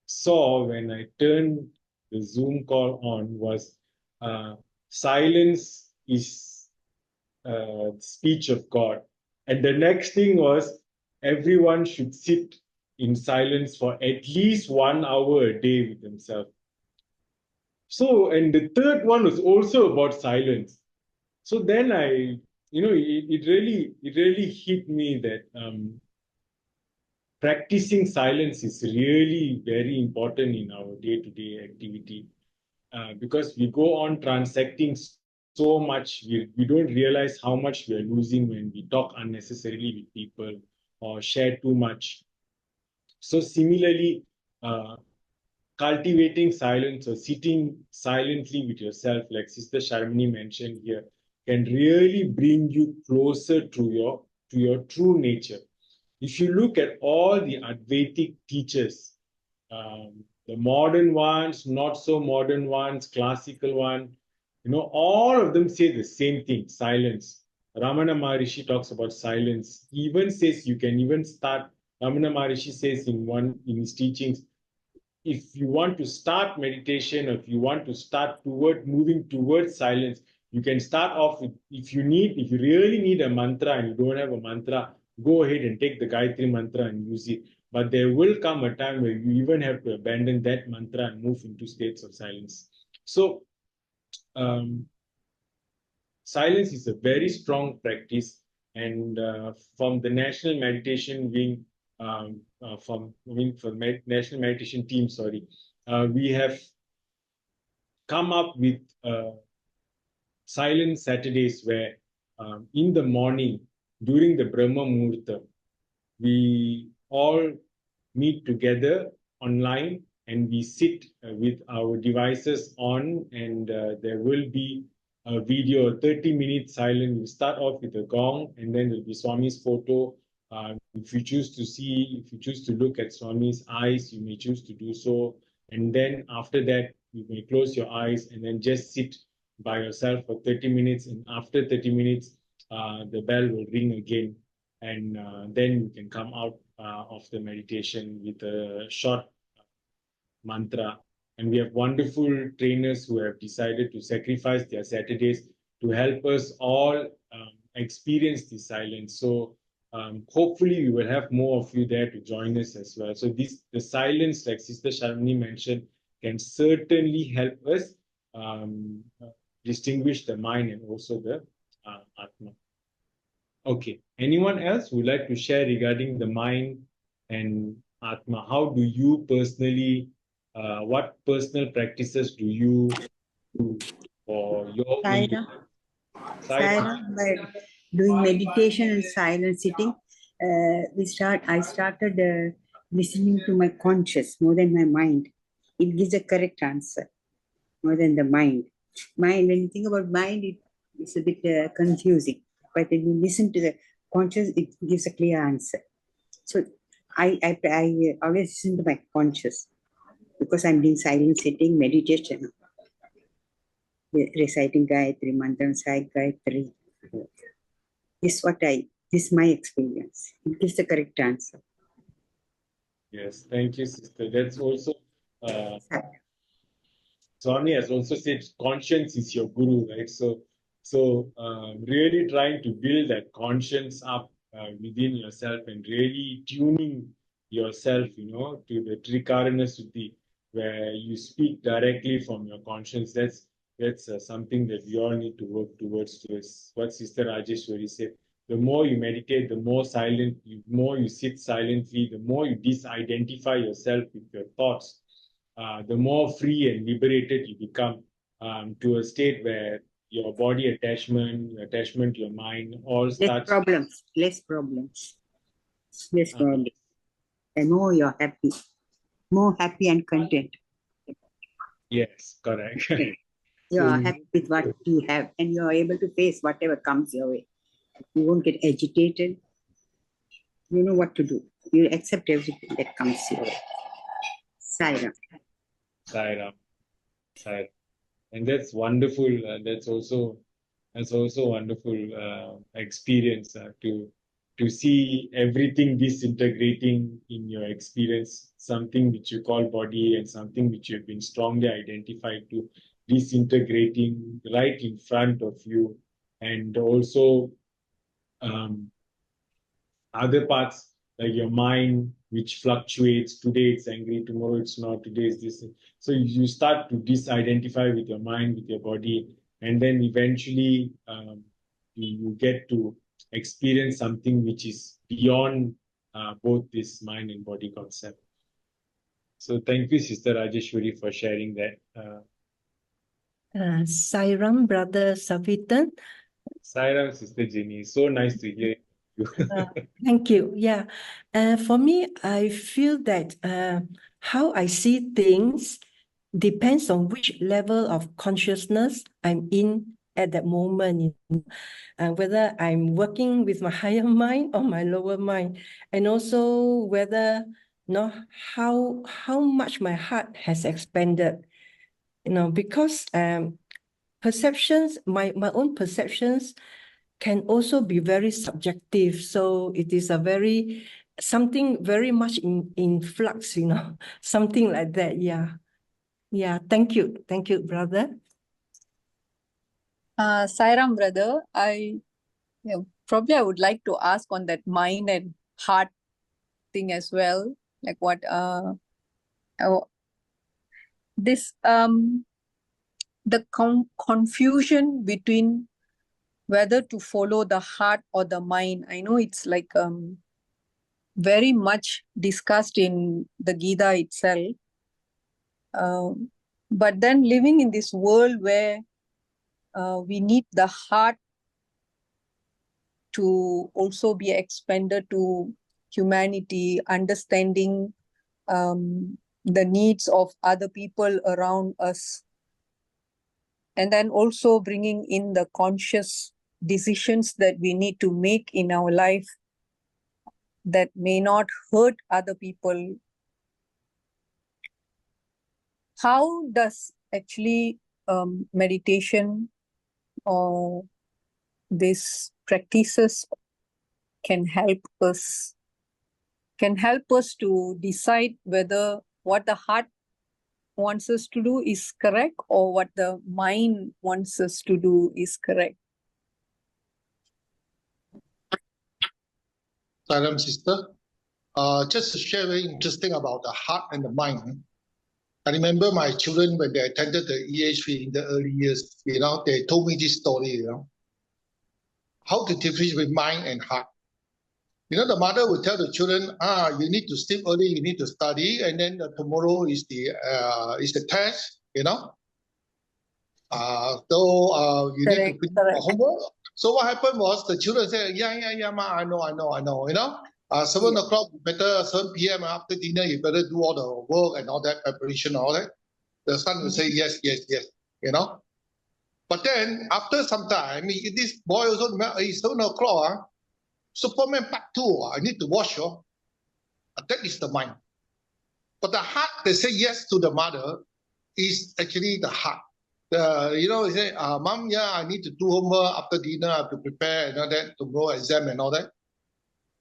saw when I turned the Zoom call on was silence is speech of God. And the next thing was everyone should sit in silence for at least 1 hour a day with themselves. So, and the third one was also about silence. So then it really hit me that practicing silence is really very important in our day-to-day activity because we go on transacting so much, we don't realize how much we are losing when we talk unnecessarily with people or share too much. So similarly, cultivating silence or sitting silently with yourself, like Sister Sharmini mentioned here, can really bring you closer to your true nature. If you look at all the Advaitic teachers, the modern ones, not so modern ones, classical one, all of them say the same thing, silence. Ramana Maharishi talks about silence. He even says you can even start, Ramana Maharishi says in his teachings, if you want to start meditation, or if you want to start moving towards silence, you can start off with, if you really need a mantra and you don't have a mantra, go ahead and take the Gayatri mantra and use it. But there will come a time where you even have to abandon that mantra and move into states of silence. So silence is a very strong practice, and from the National Meditation Wing, from National Meditation Team, we have come up with silent Saturdays where in the morning during the Brahma Muhurta, we all meet together online and we sit with our devices on, and there will be a video, a 30-minute silent. We start off with a gong, and then there'll be Swami's photo. If you choose to look at Swami's eyes, you may choose to do so. And then after that, you may close your eyes and then just sit by yourself for 30 minutes. And after 30 minutes, the bell will ring again. And then you can come out of the meditation with a short mantra. And we have wonderful trainers who have decided to sacrifice their Saturdays to help us all experience the silence. So hopefully we will have more of you there to join us as well. So the silence, like Sister Sharmini mentioned, can certainly help us distinguish the mind and also the Atma. Okay, anyone else would like to share regarding the mind and Atma? How do you personally, what personal practices do you do for your own Saira, Saira? Saira, by doing meditation and silent sitting, I started listening to my conscious more than my mind. It gives a correct answer more than the mind. Mind, when you think about mind, it's a bit confusing. But when you listen to the conscious, it gives a clear answer. So I always listen to my conscious because I'm doing silent sitting meditation, reciting Gayatri Mantra, Sai Gayatri. This is my experience. It gives the correct answer. Yes, thank you, sister. That's also Swami has also said conscience is your guru, right? So really trying to build that conscience up within yourself and really tuning yourself, to the Trikarana Suddhi, where you speak directly from your conscience. That's something that we all need to work towards. To what Sister Rajeshwari said. The more you meditate, the more more you sit silently, the more you disidentify yourself with your thoughts, the more free and liberated you become, to a state where your body attachment to your mind, all starts. Less problems. And more you're happy. More happy and content. Yes, correct. You are happy with what you have and you are able to face whatever comes your way. You won't get agitated. You know what to do. You accept everything that comes your way. Sairam. Sairam. And that's wonderful. That's also wonderful experience to see everything disintegrating in your experience, something which you call body and something which you've been strongly identified to, disintegrating right in front of you, and also other parts like your mind, which fluctuates. Today it's angry, tomorrow it's not, today it's this. So you start to disidentify with your mind, with your body, and then eventually you get to experience something which is beyond both this mind and body concept. So thank you, Sister Rajeshwari, for sharing that. Sairam, Brother Savitan. Sairam, Sister Jenny, so nice to hear you. Thank you. Yeah. For me, I feel that how I see things depends on which level of consciousness I'm in at that moment. Whether I'm working with my higher mind or my lower mind, and also whether how much my heart has expanded. Because perceptions, my own perceptions can also be very subjective. So it is something very much in flux, something like that. Yeah. Yeah. Thank you. Thank you, brother. Sairam, brother, probably I would like to ask on that mind and heart thing as well. Like what this the confusion between whether to follow the heart or the mind. I know it's like very much discussed in the Gita itself. But then living in this world where we need the heart to also be expanded to humanity, understanding the needs of other people around us, and then also bringing in the conscious decisions that we need to make in our life that may not hurt other people. How does actually meditation or these practices can help us to decide whether what the heart wants us to do is correct or what the mind wants us to do is correct? Salam, sister. Just to share very interesting about the heart and the mind. I remember my children when they attended the EHV in the early years, they told me this story, how to differentiate mind and heart. The mother would tell the children, you need to sleep early, you need to study, and then tomorrow is the test, so you need to finish your homework. So what happened was the children said, yeah, ma, I know, 7 o'clock, better 7 p.m. after dinner, you better do all the work and all that preparation, all that. The son will say, yes. But then after some time, this boy also remember, 7 o'clock, Superman Part 2, I need to watch. That is the mind. But the heart, they say yes to the mother, is actually the heart. He say, Mom, I need to do homework after dinner, I have to prepare and all that, tomorrow exam and all that.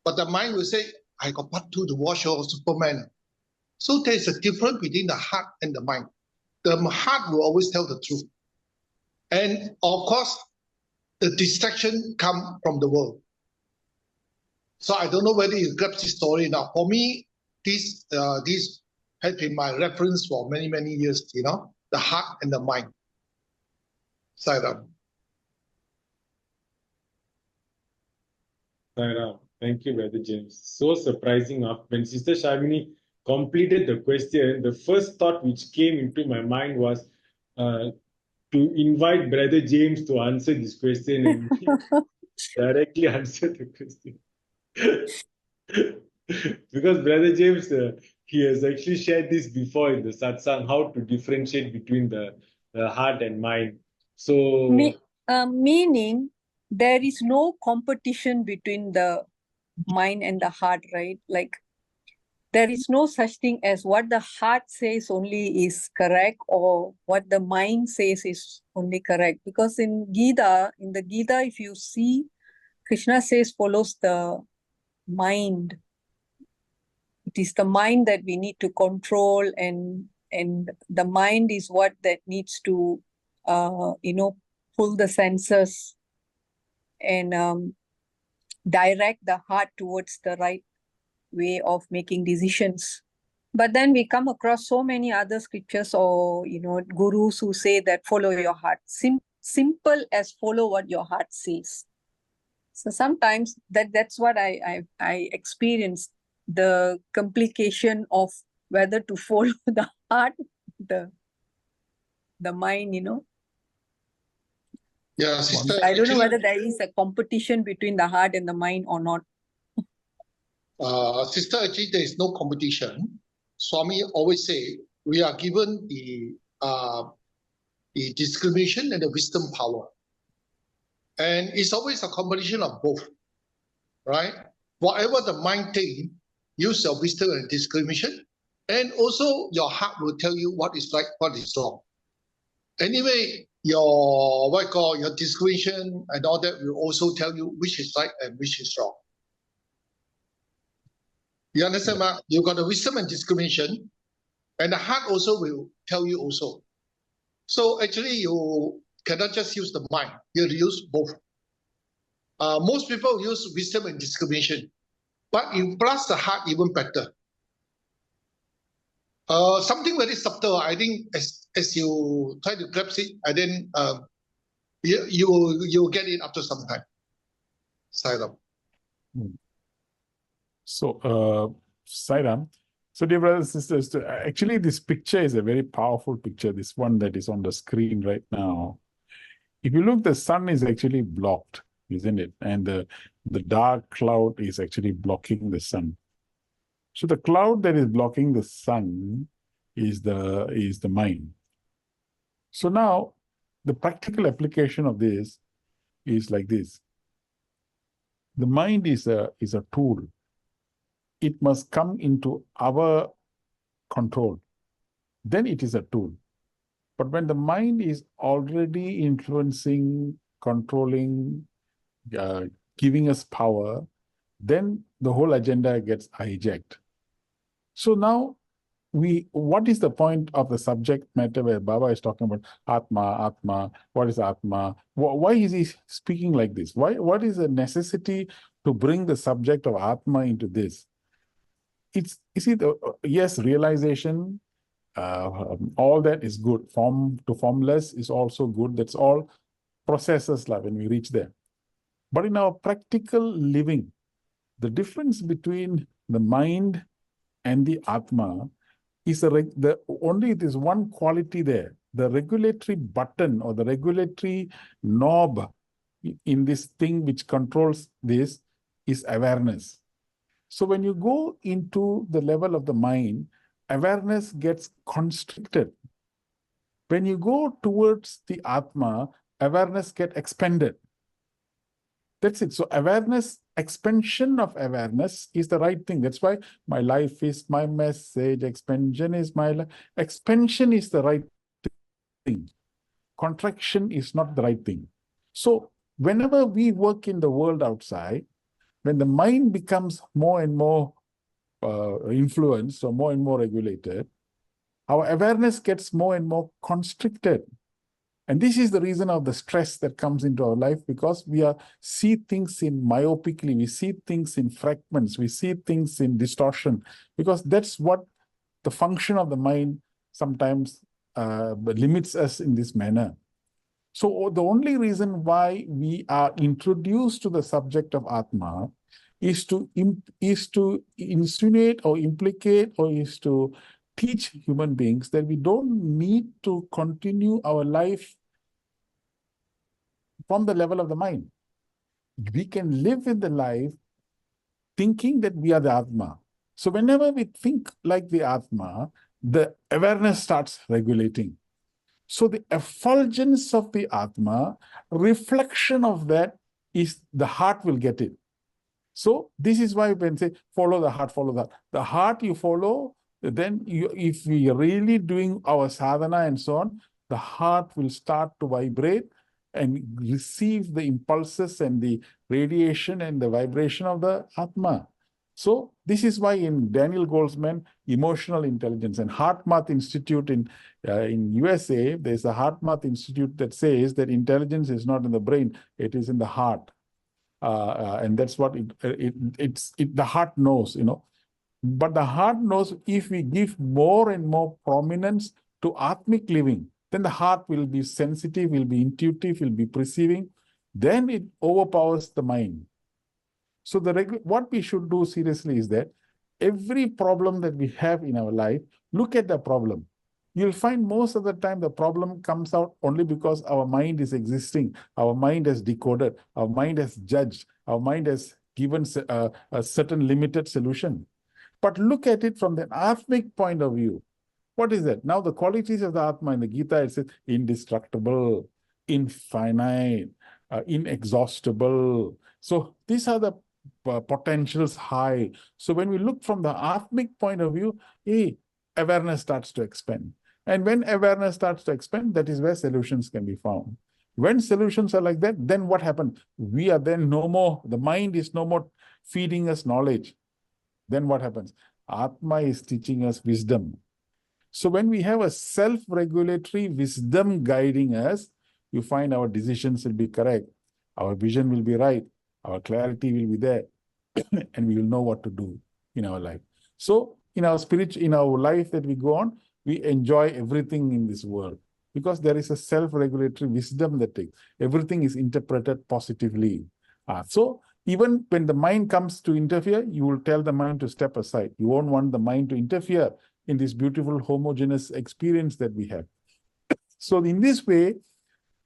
But the mind will say, I got Part 2 to watch Superman. So there's a difference between the heart and the mind. The heart will always tell the truth. And of course, the distraction comes from the world. So I don't know whether you grasp this story now. For me, this has been my reference for many, many years, the heart and the mind. Sairam. Sairam. Thank you, Brother James. So surprising. When Sister Shamini completed the question, the first thought which came into my mind was to invite Brother James to answer this question and directly answer the question. Because Brother James, he has actually shared this before in the satsang, how to differentiate between the heart and mind. So, meaning there is no competition between the mind and the heart, right? Like there is no such thing as what the heart says only is correct or what the mind says is only correct. Because in the Gita, if you see, Krishna says follows the mind. It is the mind that we need to control, and the mind is what that needs to pull the senses and direct the heart towards the right way of making decisions. But then we come across so many other scriptures or gurus who say that follow your heart. Simple as follow what your heart says. So sometimes that's what I experienced, the complication of whether to follow the heart, the mind, Yeah, sister. I don't know whether there is a competition between the heart and the mind or not. Sister, actually, there is no competition. Swami always say we are given the discrimination and the wisdom power, and it's always a combination of both, right? Whatever the mind thinks, use your wisdom and discrimination, and also your heart will tell you what is right, what is wrong. Anyway, your discrimination and all that will also tell you which is right and which is wrong. You understand, Ma? You got the wisdom and discrimination, and the heart also will tell you also. So actually, you cannot just use the mind. You have to use both. Most people use wisdom and discrimination, but you plus the heart even better. Something very subtle. I think as you try to grasp it, and then you'll get it after some time. Sairam. So, Sairam, so dear brothers and sisters, actually this picture is a very powerful picture, this one that is on the screen right now. If you look, the sun is actually blocked, isn't it? And the dark cloud is actually blocking the sun. So the cloud that is blocking the sun is the mind. So now the practical application of this is like this. The mind is a tool. It must come into our control. Then it is a tool. But when the mind is already influencing, controlling, giving us power, then the whole agenda gets hijacked. So now, what is the point of the subject matter where Baba is talking about Atma, what is Atma? Why is he speaking like this? What is the necessity to bring the subject of Atma into this? Yes, realization, all that is good. Form to formless is also good. That's all processes when we reach there. But in our practical living, the difference between the mind and the Atma is only this one quality there. The regulatory button or the regulatory knob in this thing which controls this is awareness. So when you go into the level of the mind, awareness gets constricted. When you go towards the Atma, awareness gets expanded. That's it. So awareness, expansion of awareness is the right thing. That's why my life is my message. Expansion is my life. Expansion is the right thing. Contraction is not the right thing. So whenever we work in the world outside, when the mind becomes more and more influenced or more and more regulated, our awareness gets more and more constricted. And this is the reason of the stress that comes into our life, because we see things in myopically, we see things in fragments, we see things in distortion, because that's what the function of the mind sometimes limits us in this manner. So the only reason why we are introduced to the subject of Atma is to insinuate or implicate or is to teach human beings that we don't need to continue our life from the level of the mind. We can live in the life thinking that we are the Atma. So whenever we think like the Atma, the awareness starts regulating. So the effulgence of the Atma, reflection of that is the heart will get it. So this is why when say, follow the heart, follow that. The heart you follow, then if we are really doing our sadhana and so on, the heart will start to vibrate and receive the impulses and the radiation and the vibration of the Atma. So this is why in Daniel Goleman, emotional intelligence and HeartMath Institute in USA, there's a HeartMath Institute that says that intelligence is not in the brain, it is in the heart. And that's what the heart knows, But the heart knows if we give more and more prominence to Atmic living, then the heart will be sensitive, will be intuitive, will be perceiving. Then it overpowers the mind. So what we should do seriously is that every problem that we have in our life, look at the problem. You'll find most of the time the problem comes out only because our mind is existing. Our mind has decoded. Our mind has judged. Our mind has given a certain limited solution. But look at it from the Atmic point of view. What is that? Now the qualities of the Atma in the Gita, it says indestructible, infinite, inexhaustible. So these are the potentials high. So when we look from the Atmic point of view, awareness starts to expand. And when awareness starts to expand, that is where solutions can be found. When solutions are like that, then what happens? We are then no more, the mind is no more feeding us knowledge. Then what happens? Atma is teaching us wisdom. So when we have a self-regulatory wisdom guiding us, you find our decisions will be correct, our vision will be right, our clarity will be there, and we will know what to do in our life. So in our life that we go on, we enjoy everything in this world because there is a self-regulatory wisdom that takes. Everything is interpreted positively. So even when the mind comes to interfere, you will tell the mind to step aside. You won't want the mind to interfere in this beautiful homogeneous experience that we have. So in this way,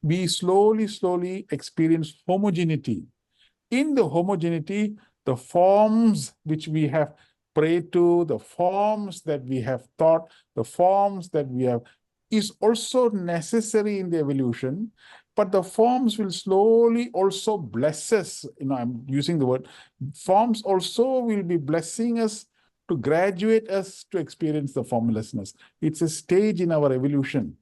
we slowly experience homogeneity. In the homogeneity, the forms which we have prayed to, the forms that we have thought, the forms that we have is also necessary in the evolution, but the forms will slowly also bless us. I'm using the word, forms also will be blessing us to graduate us to experience the formlessness. It's a stage in our evolution.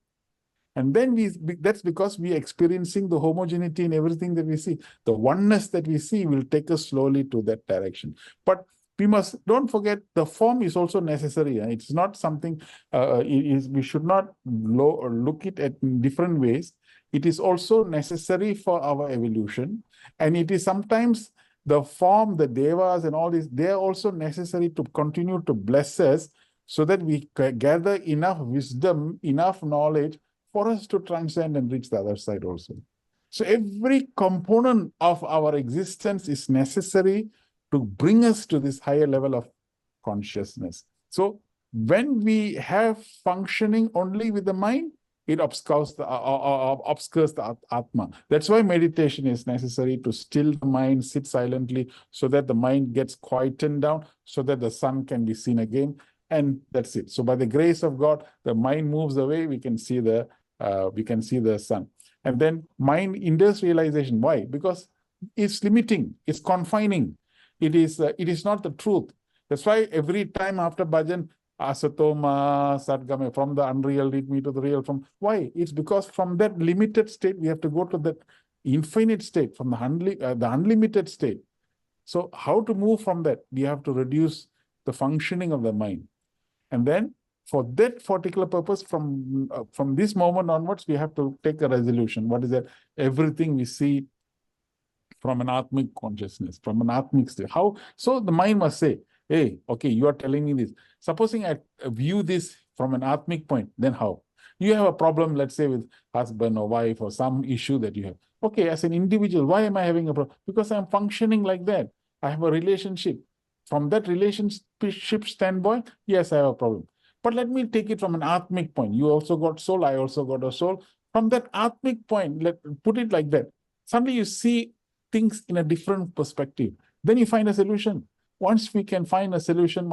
And then that's because we are experiencing the homogeneity in everything that we see. The oneness that we see will take us slowly to that direction. But we don't forget the form is also necessary. It's not something, we should not look it at in different ways. It is also necessary for our evolution. And it is sometimes the form, the devas and all this, they are also necessary to continue to bless us so that we gather enough wisdom, enough knowledge for us to transcend and reach the other side also. So every component of our existence is necessary to bring us to this higher level of consciousness. So when we have functioning only with the mind, it obscures the Atma. That's why meditation is necessary, to still the mind, sit silently, so that the mind gets quietened down, so that the sun can be seen again, and that's it. So by the grace of God, the mind moves away. We can see the sun, and then mind hinders realization. Why? Because it's limiting, it's confining. It is not the truth. That's why every time after bhajan, asatoma, sadgama, from the unreal lead me to the real. From why? It's because from that limited state we have to go to that infinite state, from the unlimited state. So how to move from that? We have to reduce the functioning of the mind, and then for that particular purpose, from this moment onwards, we have to take a resolution. What is that? Everything we see from an Atmic consciousness, from an Atmic state. How? So the mind must say, hey, okay, you are telling me this. Supposing I view this from an Atmic point, then how? You have a problem, let's say, with husband or wife or some issue that you have. Okay, as an individual, why am I having a problem? Because I'm functioning like that. I have a relationship. From that relationship standpoint, yes, I have a problem. But let me take it from an Atmic point. You also got soul, I also got a soul. From that Atmic point, let put it like that. Suddenly you see things in a different perspective. Then you find a solution. Once we can find a solution,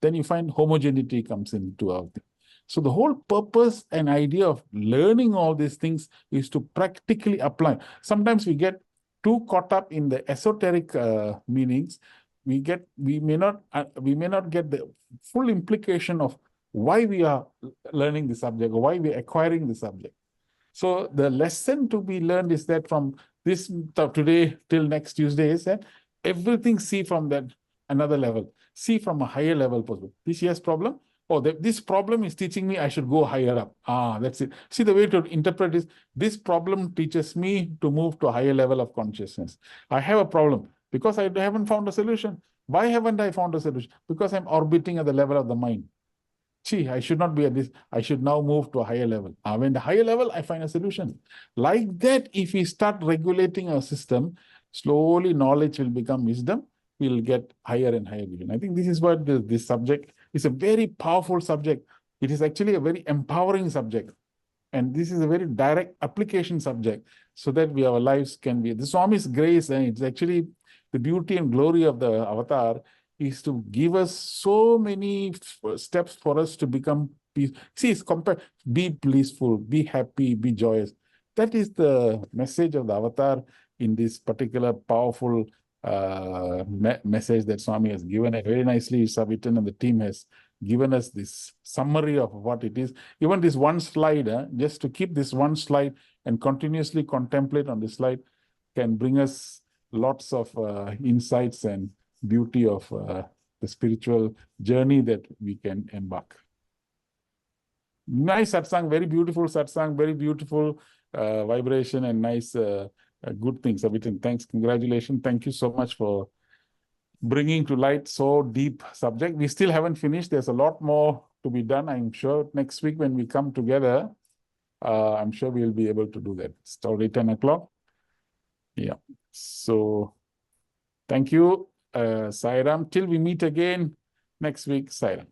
then you find homogeneity comes into our thing. So the whole purpose and idea of learning all these things is to practically apply. Sometimes we get too caught up in the esoteric meanings. We may not get the full implication of why we are learning the subject or why we are acquiring the subject. So the lesson to be learned is that from this today till next Tuesday is that everything see from that another level, see from a higher level possible. This year's problem, this problem is teaching me I should go higher up. That's it. See, the way to interpret is, this problem teaches me to move to a higher level of consciousness. I have a problem because I haven't found a solution. Why haven't I found a solution? Because I'm orbiting at the level of the mind. I should not be at this. I should now move to a higher level. When the higher level, I find a solution. Like that, if we start regulating our system, slowly knowledge will become wisdom. We'll get higher and higher vision. I think this is what this subject is, a very powerful subject. It is actually a very empowering subject. And this is a very direct application subject, so that our lives can be. The Swami's grace, and it's actually the beauty and glory of the avatar, is to give us so many steps for us to become peace. See, it's compared, be blissful, be happy, be joyous. That is the message of the avatar in this particular powerful message that Swami has given. It very nicely, Savitan and the team has given us this summary of what it is. Even this one slide, just to keep this one slide and continuously contemplate on this slide, can bring us lots of insights and beauty of the spiritual journey that we can embark. Nice satsang, very beautiful satsang, very beautiful vibration and nice good things. Savitan, thanks, congratulations. Thank you so much for bringing to light so deep subject. We still haven't finished. There's a lot more to be done. I'm sure next week when we come together, I'm sure we'll be able to do that. It's already 10 o'clock. Yeah. So thank you, Sai Ram. Till we meet again next week, Sai Ram.